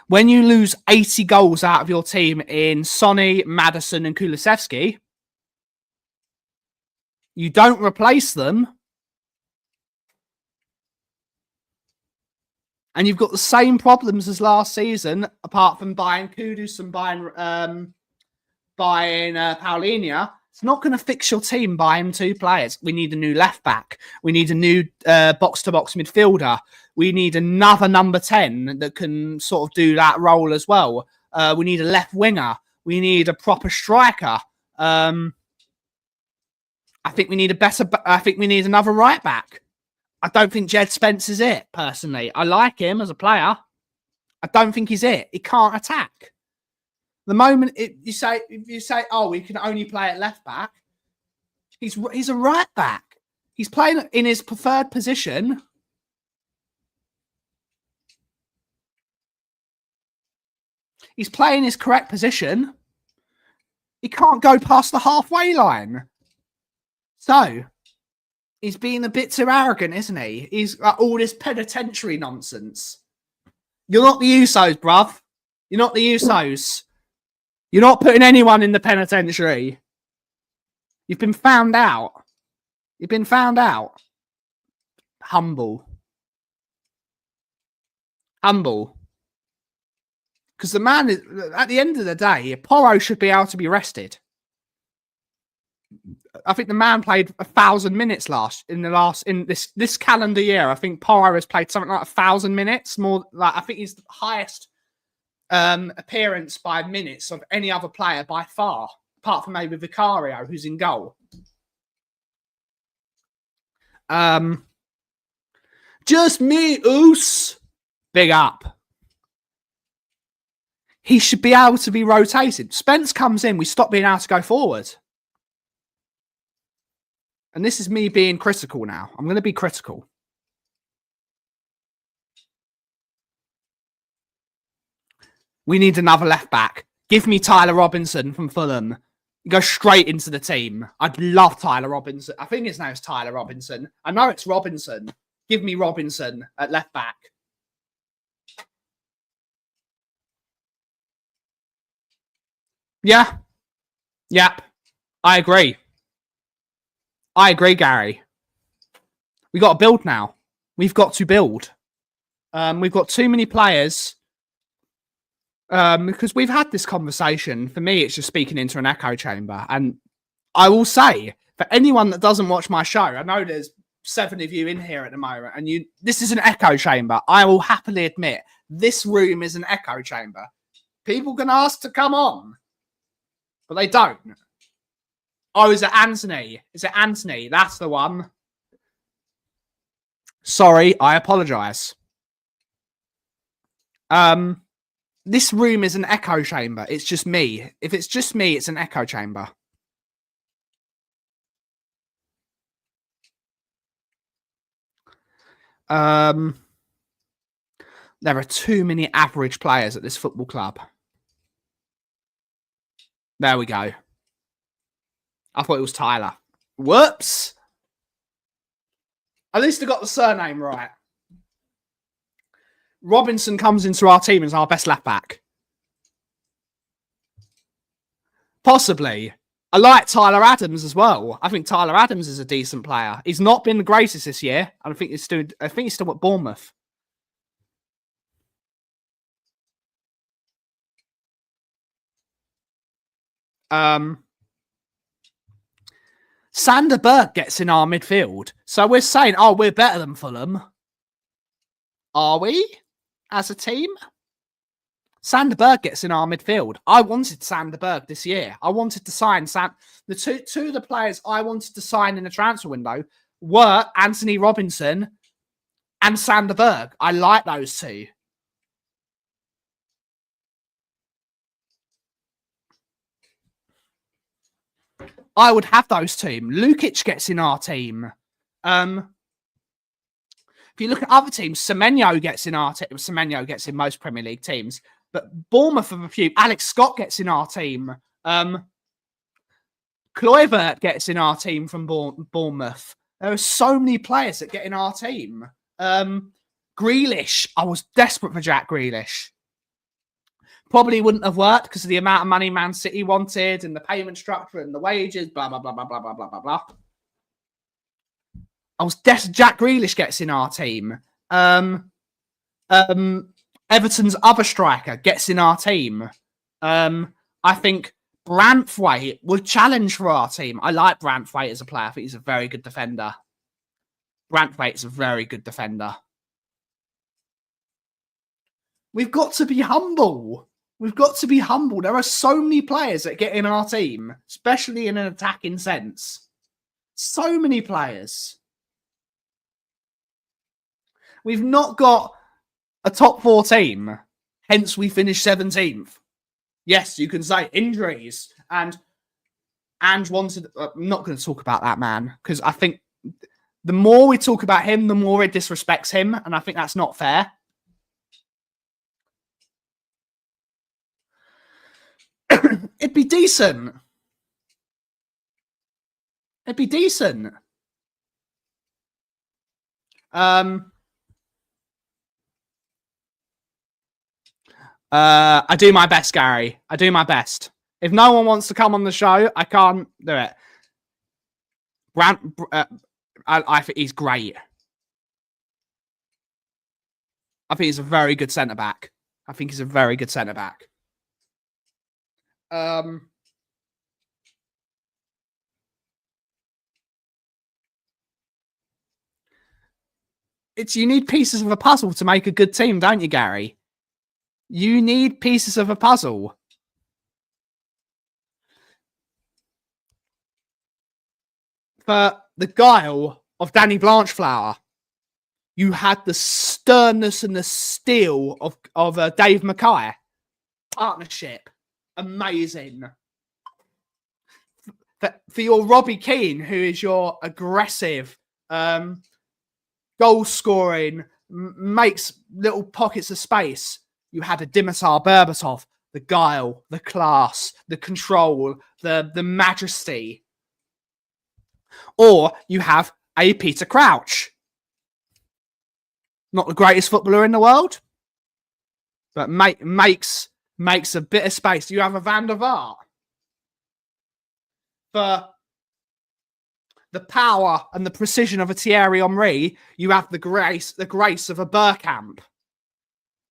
80 goals out of your team in Sonny, Maddison and Kulusevski, you don't replace them. And you've got the same problems as last season, apart from buying Kudus and buying Paulinho. It's not going to fix your team buying two players. We need a new left back. We need a new box-to-box midfielder. We need another number 10 that can sort of do that role as well. We need a left winger. We need a proper striker. I think we need another right back. I don't think Jed Spence is it, personally. I like him as a player. I don't think he's it. He can't attack. The moment you say, oh, we can only play at left back, he's a right back. He's playing in his preferred position. He's playing his correct position. He can't go past the halfway line. So, he's being a bit too arrogant, isn't he? He's got all this penitentiary nonsense. You're not the Usos, bruv. You're not the Usos. You're not putting anyone in the penitentiary. You've been found out. You've been found out. Humble. Humble. Because the man is, at the end of the day, Porro should be able to be rested. I think the man played 1,000 minutes in this calendar year. I think Porro has played something like 1,000 minutes. More like I think he's the highest appearance by minutes of any other player by far, apart from maybe Vicario, who's in goal. Just me, Oos. Big up. He should be able to be rotated. Spence comes in, we stop being able to go forward. And this is me being critical now. I'm going to be critical. We need another left back. Give me Tyler Robinson from Fulham. Go straight into the team. I'd love Tyler Robinson. I think his name's Tyler Robinson. I know it's Robinson. Give me Robinson at left back. Yeah. Yep. I agree. I agree, Gary. We got to build now. We've got to build. We've got too many players. Because we've had this conversation. For me, it's just speaking into an echo chamber. And I will say, for anyone that doesn't watch my show, I know there's 7 of you in here at the moment, and this is an echo chamber. I will happily admit, this room is an echo chamber. People can ask to come on, but they don't. Oh, is it Anthony? Is it Anthony? That's the one. Sorry, I apologise. This room is an echo chamber. It's just me. If it's just me, it's an echo chamber. There are too many average players at this football club. There we go. I thought it was Tyler. Whoops. At least I got the surname right. Robinson comes into our team as our best left back. Possibly. I like Tyler Adams as well. I think Tyler Adams is a decent player. He's not been the greatest this year. I think he's still at Bournemouth. Sander Berg gets in our midfield. So we're saying, oh, we're better than Fulham. Are we? As a team? Sander Berg gets in our midfield. I wanted Sander Berg this year. I wanted to sign the two of the players I wanted to sign in the transfer window were Anthony Robinson and Sander Berg. I like those two. I would have those two. Lukic gets in our team. If you look at other teams, Semenyo gets in our team. Semenyo gets in most Premier League teams. But Bournemouth have a few. Alex Scott gets in our team. Kluivert gets in our team from Bournemouth. There are so many players that get in our team. Grealish. I was desperate for Jack Grealish. Probably wouldn't have worked because of the amount of money Man City wanted and the payment structure and the wages, blah, blah, blah, blah, blah, blah, blah, blah, blah. Jack Grealish gets in our team. Everton's other striker gets in our team. I think Branthwaite would challenge for our team. I like Branthwaite as a player. I think he's a very good defender. Branthwaite's a very good defender. We've got to be humble. We've got to be humble. There are so many players that get in our team, especially in an attacking sense. So many players. We've not got a top 4 team, hence we finished 17th. Yes, you can say injuries and wanted. I'm not going to talk about that man because I think the more we talk about him, the more it disrespects him, and I think that's not fair. It'd be decent. It'd be decent. I do my best, Gary. I do my best. If no one wants to come on the show, I can't do it. I think he's great. I think he's a very good centre back. I think he's a very good centre back. You need pieces of a puzzle to make a good team, don't you, Gary? You need pieces of a puzzle. For the guile of Danny Blanchflower, you had the sternness and the steel of Dave Mackay. Partnership. Amazing. For your Robbie Keane, who is your aggressive, goal-scoring, makes little pockets of space, you had a Dimitar Berbatov, the guile, the class, the control, the majesty. Or you have a Peter Crouch. Not the greatest footballer in the world, but makes a bit of space. You have a Van der Vaart. For the power and the precision of a Thierry Henry, you have the grace of a Bergkamp.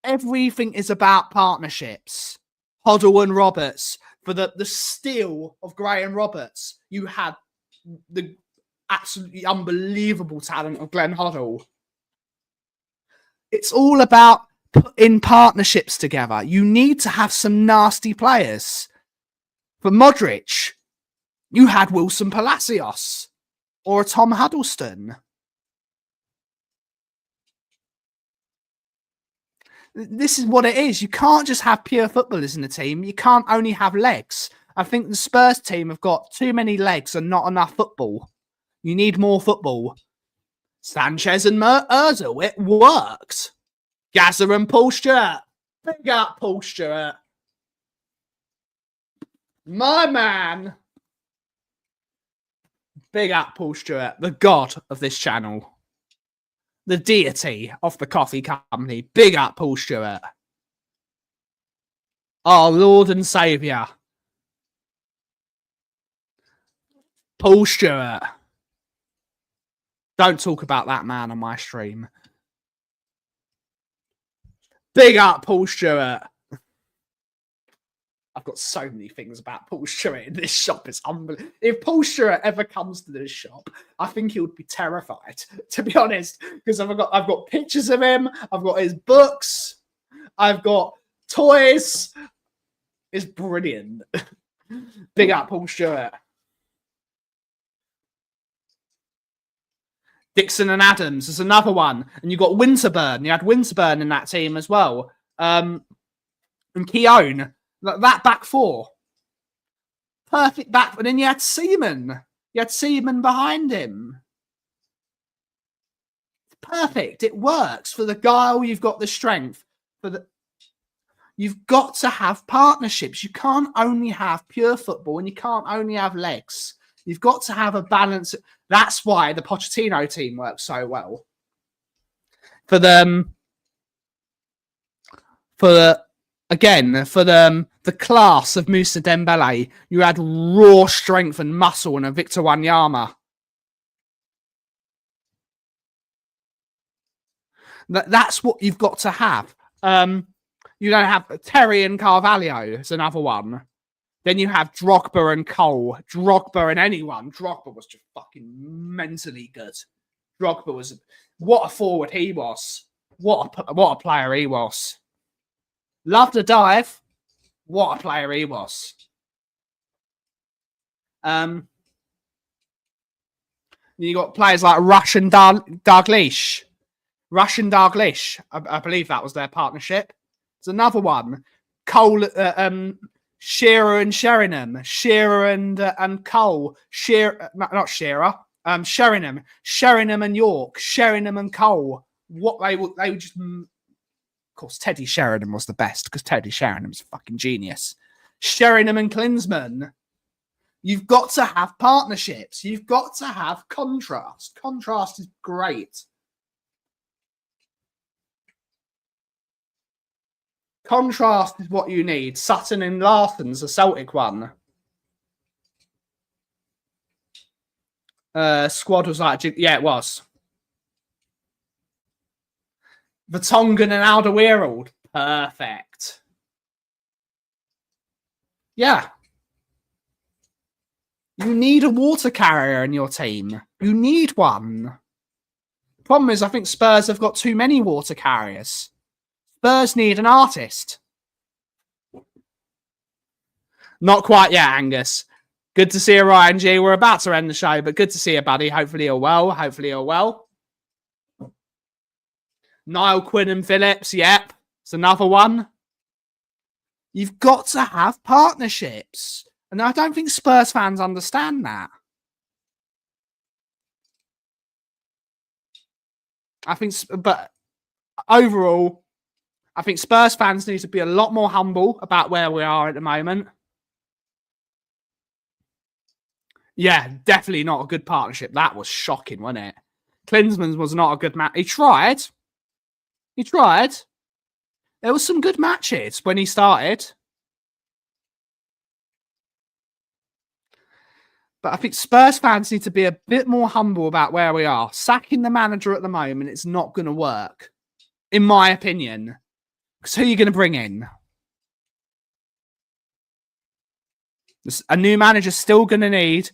Everything is about partnerships. Hoddle and Roberts. For the steel of Graham Roberts, you had the absolutely unbelievable talent of Glenn Hoddle. It's all about putting partnerships together. You need to have some nasty players. For Modric, you had Wilson Palacios or a Tom Huddleston. This is what it is. You can't just have pure footballers in the team. You can't only have legs. I think the Spurs team have got too many legs and not enough football. You need more football. Sanchez and Ozil, it worked. Gazza and Paul Stewart. Big up Paul Stewart. My man. Big up Paul Stewart, the god of this channel. The deity of the coffee company. Big up Paul Stewart. Our Lord and Saviour. Paul Stewart. Don't talk about that man on my stream. Big up Paul Stewart. I've got so many things about Paul Stewart in this shop. It's unbelievable. If Paul Stewart ever comes to this shop, I think he would be terrified, to be honest, because I've got pictures of him. I've got his books. I've got toys. It's brilliant. Big up Paul Stewart. Dixon and Adams is another one. And you got Winterburn. You had Winterburn in that team as well. And Keown. That back four. Perfect back. And then you had Seaman. You had Seaman behind him. Perfect. It works. For the guile, you've got the strength. You've got to have partnerships. You can't only have pure football and you can't only have legs. You've got to have a balance. That's why the Pochettino team works so well. For the class of Moussa Dembele, you had raw strength and muscle and a Victor Wanyama. That's what you've got to have. You don't have Terry and Carvalho is another one. Then you have Drogba and Cole. Drogba and anyone. Drogba was just fucking mentally good. Drogba was... What a forward he was. What a player he was. Loved a dive. What a player he was. You got players like Russian Dalglish. Russian Dalglish. I believe that was their partnership. There's another one. Cole... Shearer and Sheringham, Shearer and Cole, not Shearer, Sheringham and York, Sheringham and Cole. What they would just, of course, Teddy Sheringham was the best because Teddy Sheringham's a fucking genius. Sheringham and Klinsmann. You've got to have partnerships. You've got to have contrast. Contrast is great. Contrast is what you need. Sutton and Larson's a Celtic one. Squad was like, yeah, it was. Vertonghen and Alderweireld. Perfect. Yeah. You need a water carrier in your team. You need one. The problem is, I think Spurs have got too many water carriers. Spurs need an artist. Not quite yet, Angus. Good to see you, Ryan G. We're about to end the show, but good to see you, buddy. Hopefully you're well. Hopefully you're well. Niall Quinn and Phillips. Yep. It's another one. You've got to have partnerships. And I don't think Spurs fans understand that. But overall, I think Spurs fans need to be a lot more humble about where we are at the moment. Yeah, definitely not a good partnership. That was shocking, wasn't it? Klinsmann was not a good match. He tried. There was some good matches when he started. But I think Spurs fans need to be a bit more humble about where we are. Sacking the manager at the moment, it's not going to work, in my opinion. Because who are you going to bring in? A new manager's still going to need.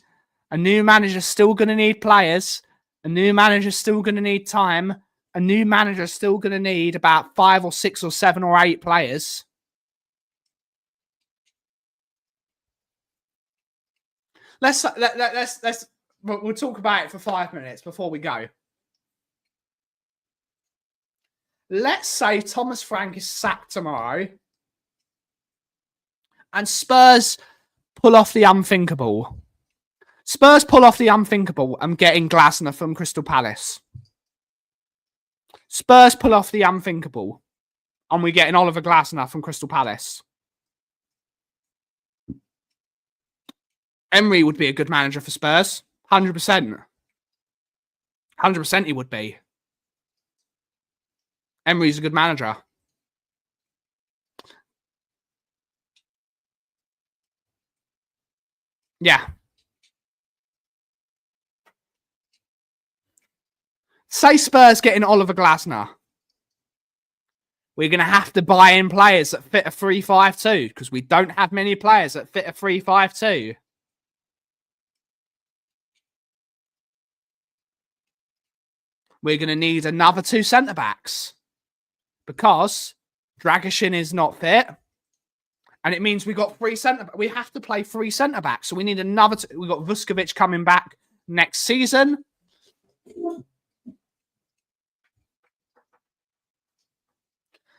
A new manager's still going to need players. A new manager's still going to need time. A new manager's still going to need about 5 or 6 or 7 or 8 players. We'll talk about it for 5 minutes before we go. Let's say Thomas Frank is sacked tomorrow and Spurs pull off the unthinkable. Spurs pull off the unthinkable and getting Glasner from Crystal Palace. Spurs pull off the unthinkable and we're getting Oliver Glasner from Crystal Palace. Emery would be a good manager for Spurs. 100%. 100% he would be. Emery's a good manager. Yeah. Say Spurs getting Oliver Glasner. We're going to have to buy in players that fit a 3-5-2 because we don't have many players that fit a 3-5-2. We're going to need another 2 centre-backs because Dragishin is not fit. And it means we got 3 centre-backs. We have to play 3 centre-backs. So we need another... We got Vuskovic coming back next season.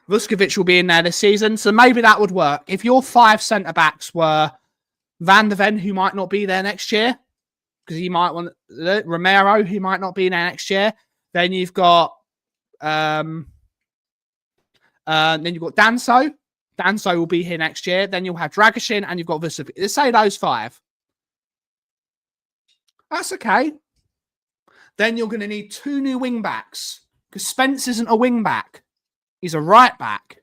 Vuskovic will be in there this season. So maybe that would work. If your 5 centre-backs were Van de Ven, who might not be there next year, because he might want... Romero, who might not be there next year. Then you've got... then you've got Danso. Danso will be here next year. Then you'll have Dragishin and you've got Vuskovic. Let's say those 5. That's okay. Then you're going to need 2 new wing backs because Spence isn't a wing back. He's a right back.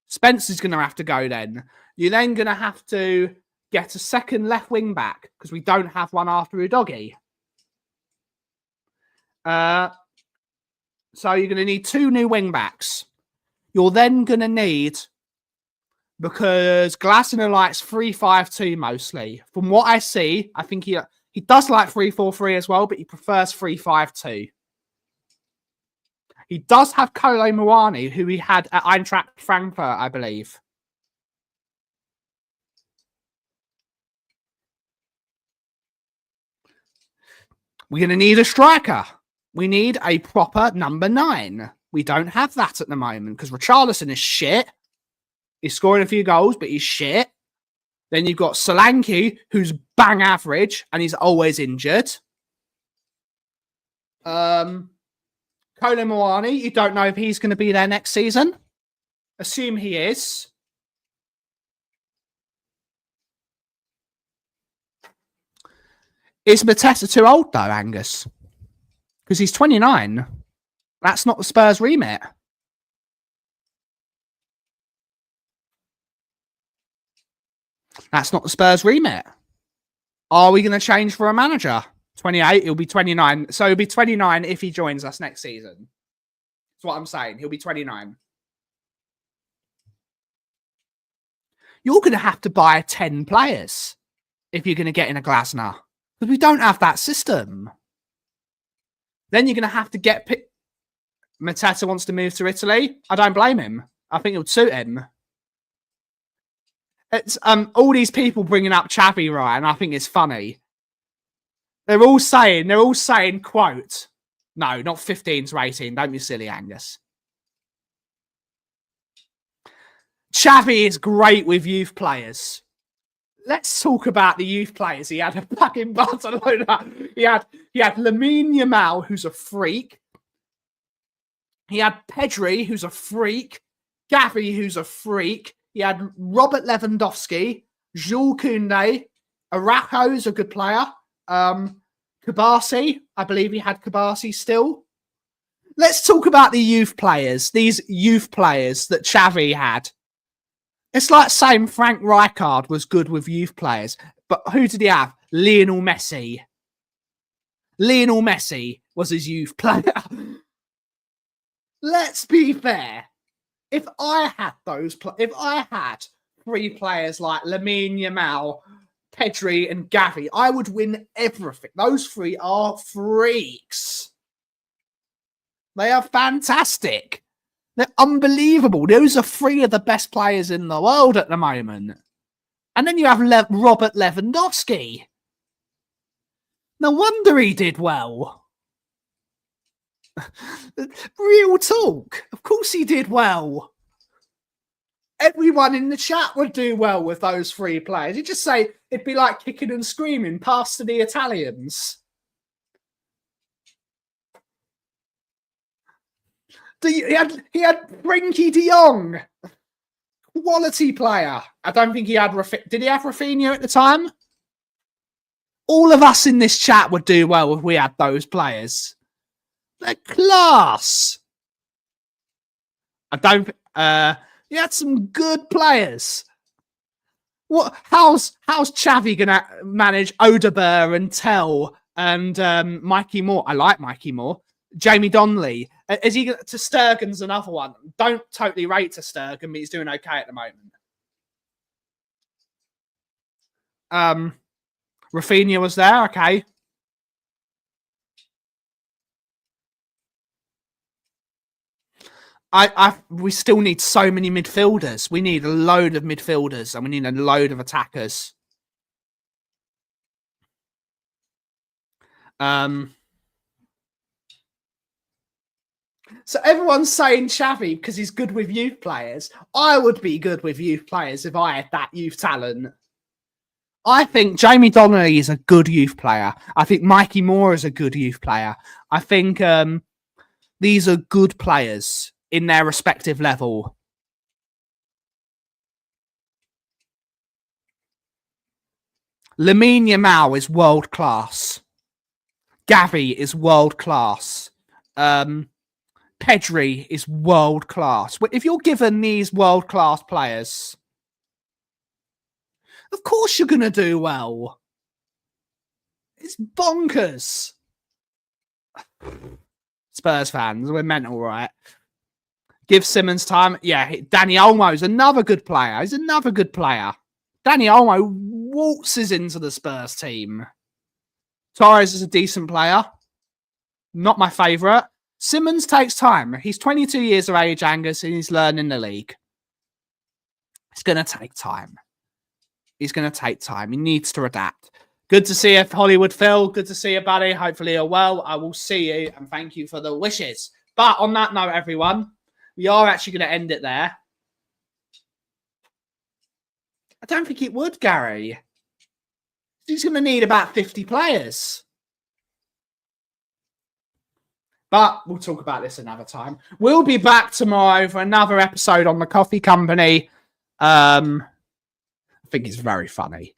Spence is going to have to go then. You're then going to have to get a second left wing back because we don't have one after Udogi. So you're going to need 2 new wing backs. You're then going to need, because Glasner likes 3-5-2 mostly. From what I see, I think he does like 3-4-3 as well, but he prefers 3-5-2. He does have Kolo Muani, who he had at Eintracht Frankfurt, I believe. We're going to need a striker. We need a proper number 9. We don't have that at the moment because Richarlison is shit. He's scoring a few goals, but he's shit. Then you've got Solanke, who's bang average, and he's always injured. Kolo Muani, you don't know if he's going to be there next season. Assume he is. Is Mateta too old, though, Angus? Because he's 29. That's not the Spurs remit. That's not the Spurs remit. Are we going to change for a manager? 28, he'll be 29. So he'll be 29 if he joins us next season. That's what I'm saying. He'll be 29. You're going to have to buy 10 players if you're going to get in a Glasner. Because we don't have that system. Then you're going to have to get... Mateta wants to move to Italy. I don't blame him. I think it would suit him. It's all these people bringing up Xavi, right? And I think it's funny. They're all saying, quote, no, not 15 to 18. Don't be silly, Angus. Xavi is great with youth players. Let's talk about the youth players he had back in Barcelona. He had Lamine Yamal, who's a freak. He had Pedri, who's a freak. Gavi, who's a freak. He had Robert Lewandowski, Jules Koundé, Araujo, who's a good player. Kabasi, I believe he had Kabasi still. Let's talk about the youth players. These youth players that Xavi had. It's like saying Frank Rijkaard was good with youth players. But who did he have? Lionel Messi. Lionel Messi was his youth player. Let's be fair. If I had if I had 3 players like Lamine Yamal, Pedri, and Gavi, I would win everything. Those 3 are freaks. They are fantastic. They're unbelievable. Those are 3 of the best players in the world at the moment. And then you have Robert Lewandowski. No wonder he did well. Real talk. Of course he did well. Everyone in the chat would do well with those 3 players. You just say it'd be like kicking and screaming pass to the Italians. He had Frenkie de Jong. Quality player. I don't think he had... Did he have Rafinha at the time? All of us in this chat would do well if we had those players. They're class. I don't... he had some good players. What? How's Xavi going to manage Odegaard and Tell, And Mikey Moore. I like Mikey Moore. Jamie Donnelly. Is he to Sturgeon's another one? Don't totally rate to Sturgeon, but he's doing okay at the moment. Rafinha was there, okay. We still need so many midfielders. We need a load of midfielders and we need a load of attackers. So everyone's saying Xavi because he's good with youth players. I would be good with youth players if I had that youth talent. I think Jamie Donnelly is a good youth player. I think Mikey Moore is a good youth player. I think these are good players in their respective level. Lamine Yamal is world class. Gavi is world class. Pedri is world class. If you're given these world class players, of course you're going to do well. It's bonkers. Spurs fans, we're mental, right? Give Simmons time. Yeah, Dani Olmo's another good player. He's another good player. Dani Olmo waltzes into the Spurs team. Torres is a decent player. Not my favourite. Simmons takes time. He's 22 years of age, Angus, and he's learning the league. It's going to take time. He's going to take time. He needs to adapt. Good to see you, Hollywood Phil. Good to see you, buddy. Hopefully you're well. I will see you, and thank you for the wishes. But on that note, everyone, we are actually going to end it there. I don't think it would, Gary. He's going to need about 50 players. But we'll talk about this another time. We'll be back tomorrow for another episode on the Coffee Company. I think it's very funny.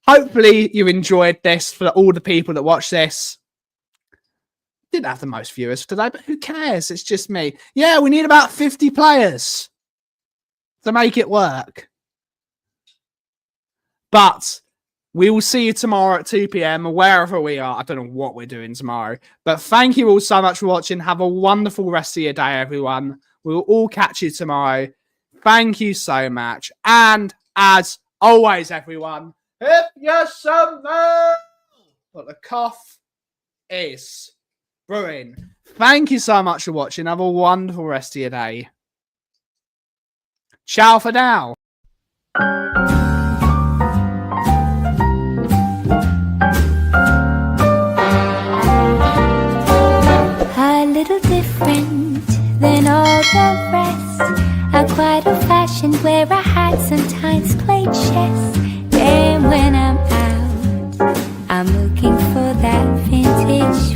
Hopefully you enjoyed this for all the people that watch this. Didn't have the most viewers today, but who cares? It's just me. Yeah, we need about 50 players to make it work. But we will see you tomorrow at 2 p.m. or wherever we are. I don't know what we're doing tomorrow. But thank you all so much for watching. Have a wonderful rest of your day, everyone. We'll all catch you tomorrow. Thank you so much. And as always, everyone, if you're somewhere, what the Kauff is brewing. Thank you so much for watching. Have a wonderful rest of your day. Ciao for now. A little different than all the rest. I'm quite old-fashioned where I had sometimes played chess. Then when I'm out, I'm looking for that vintage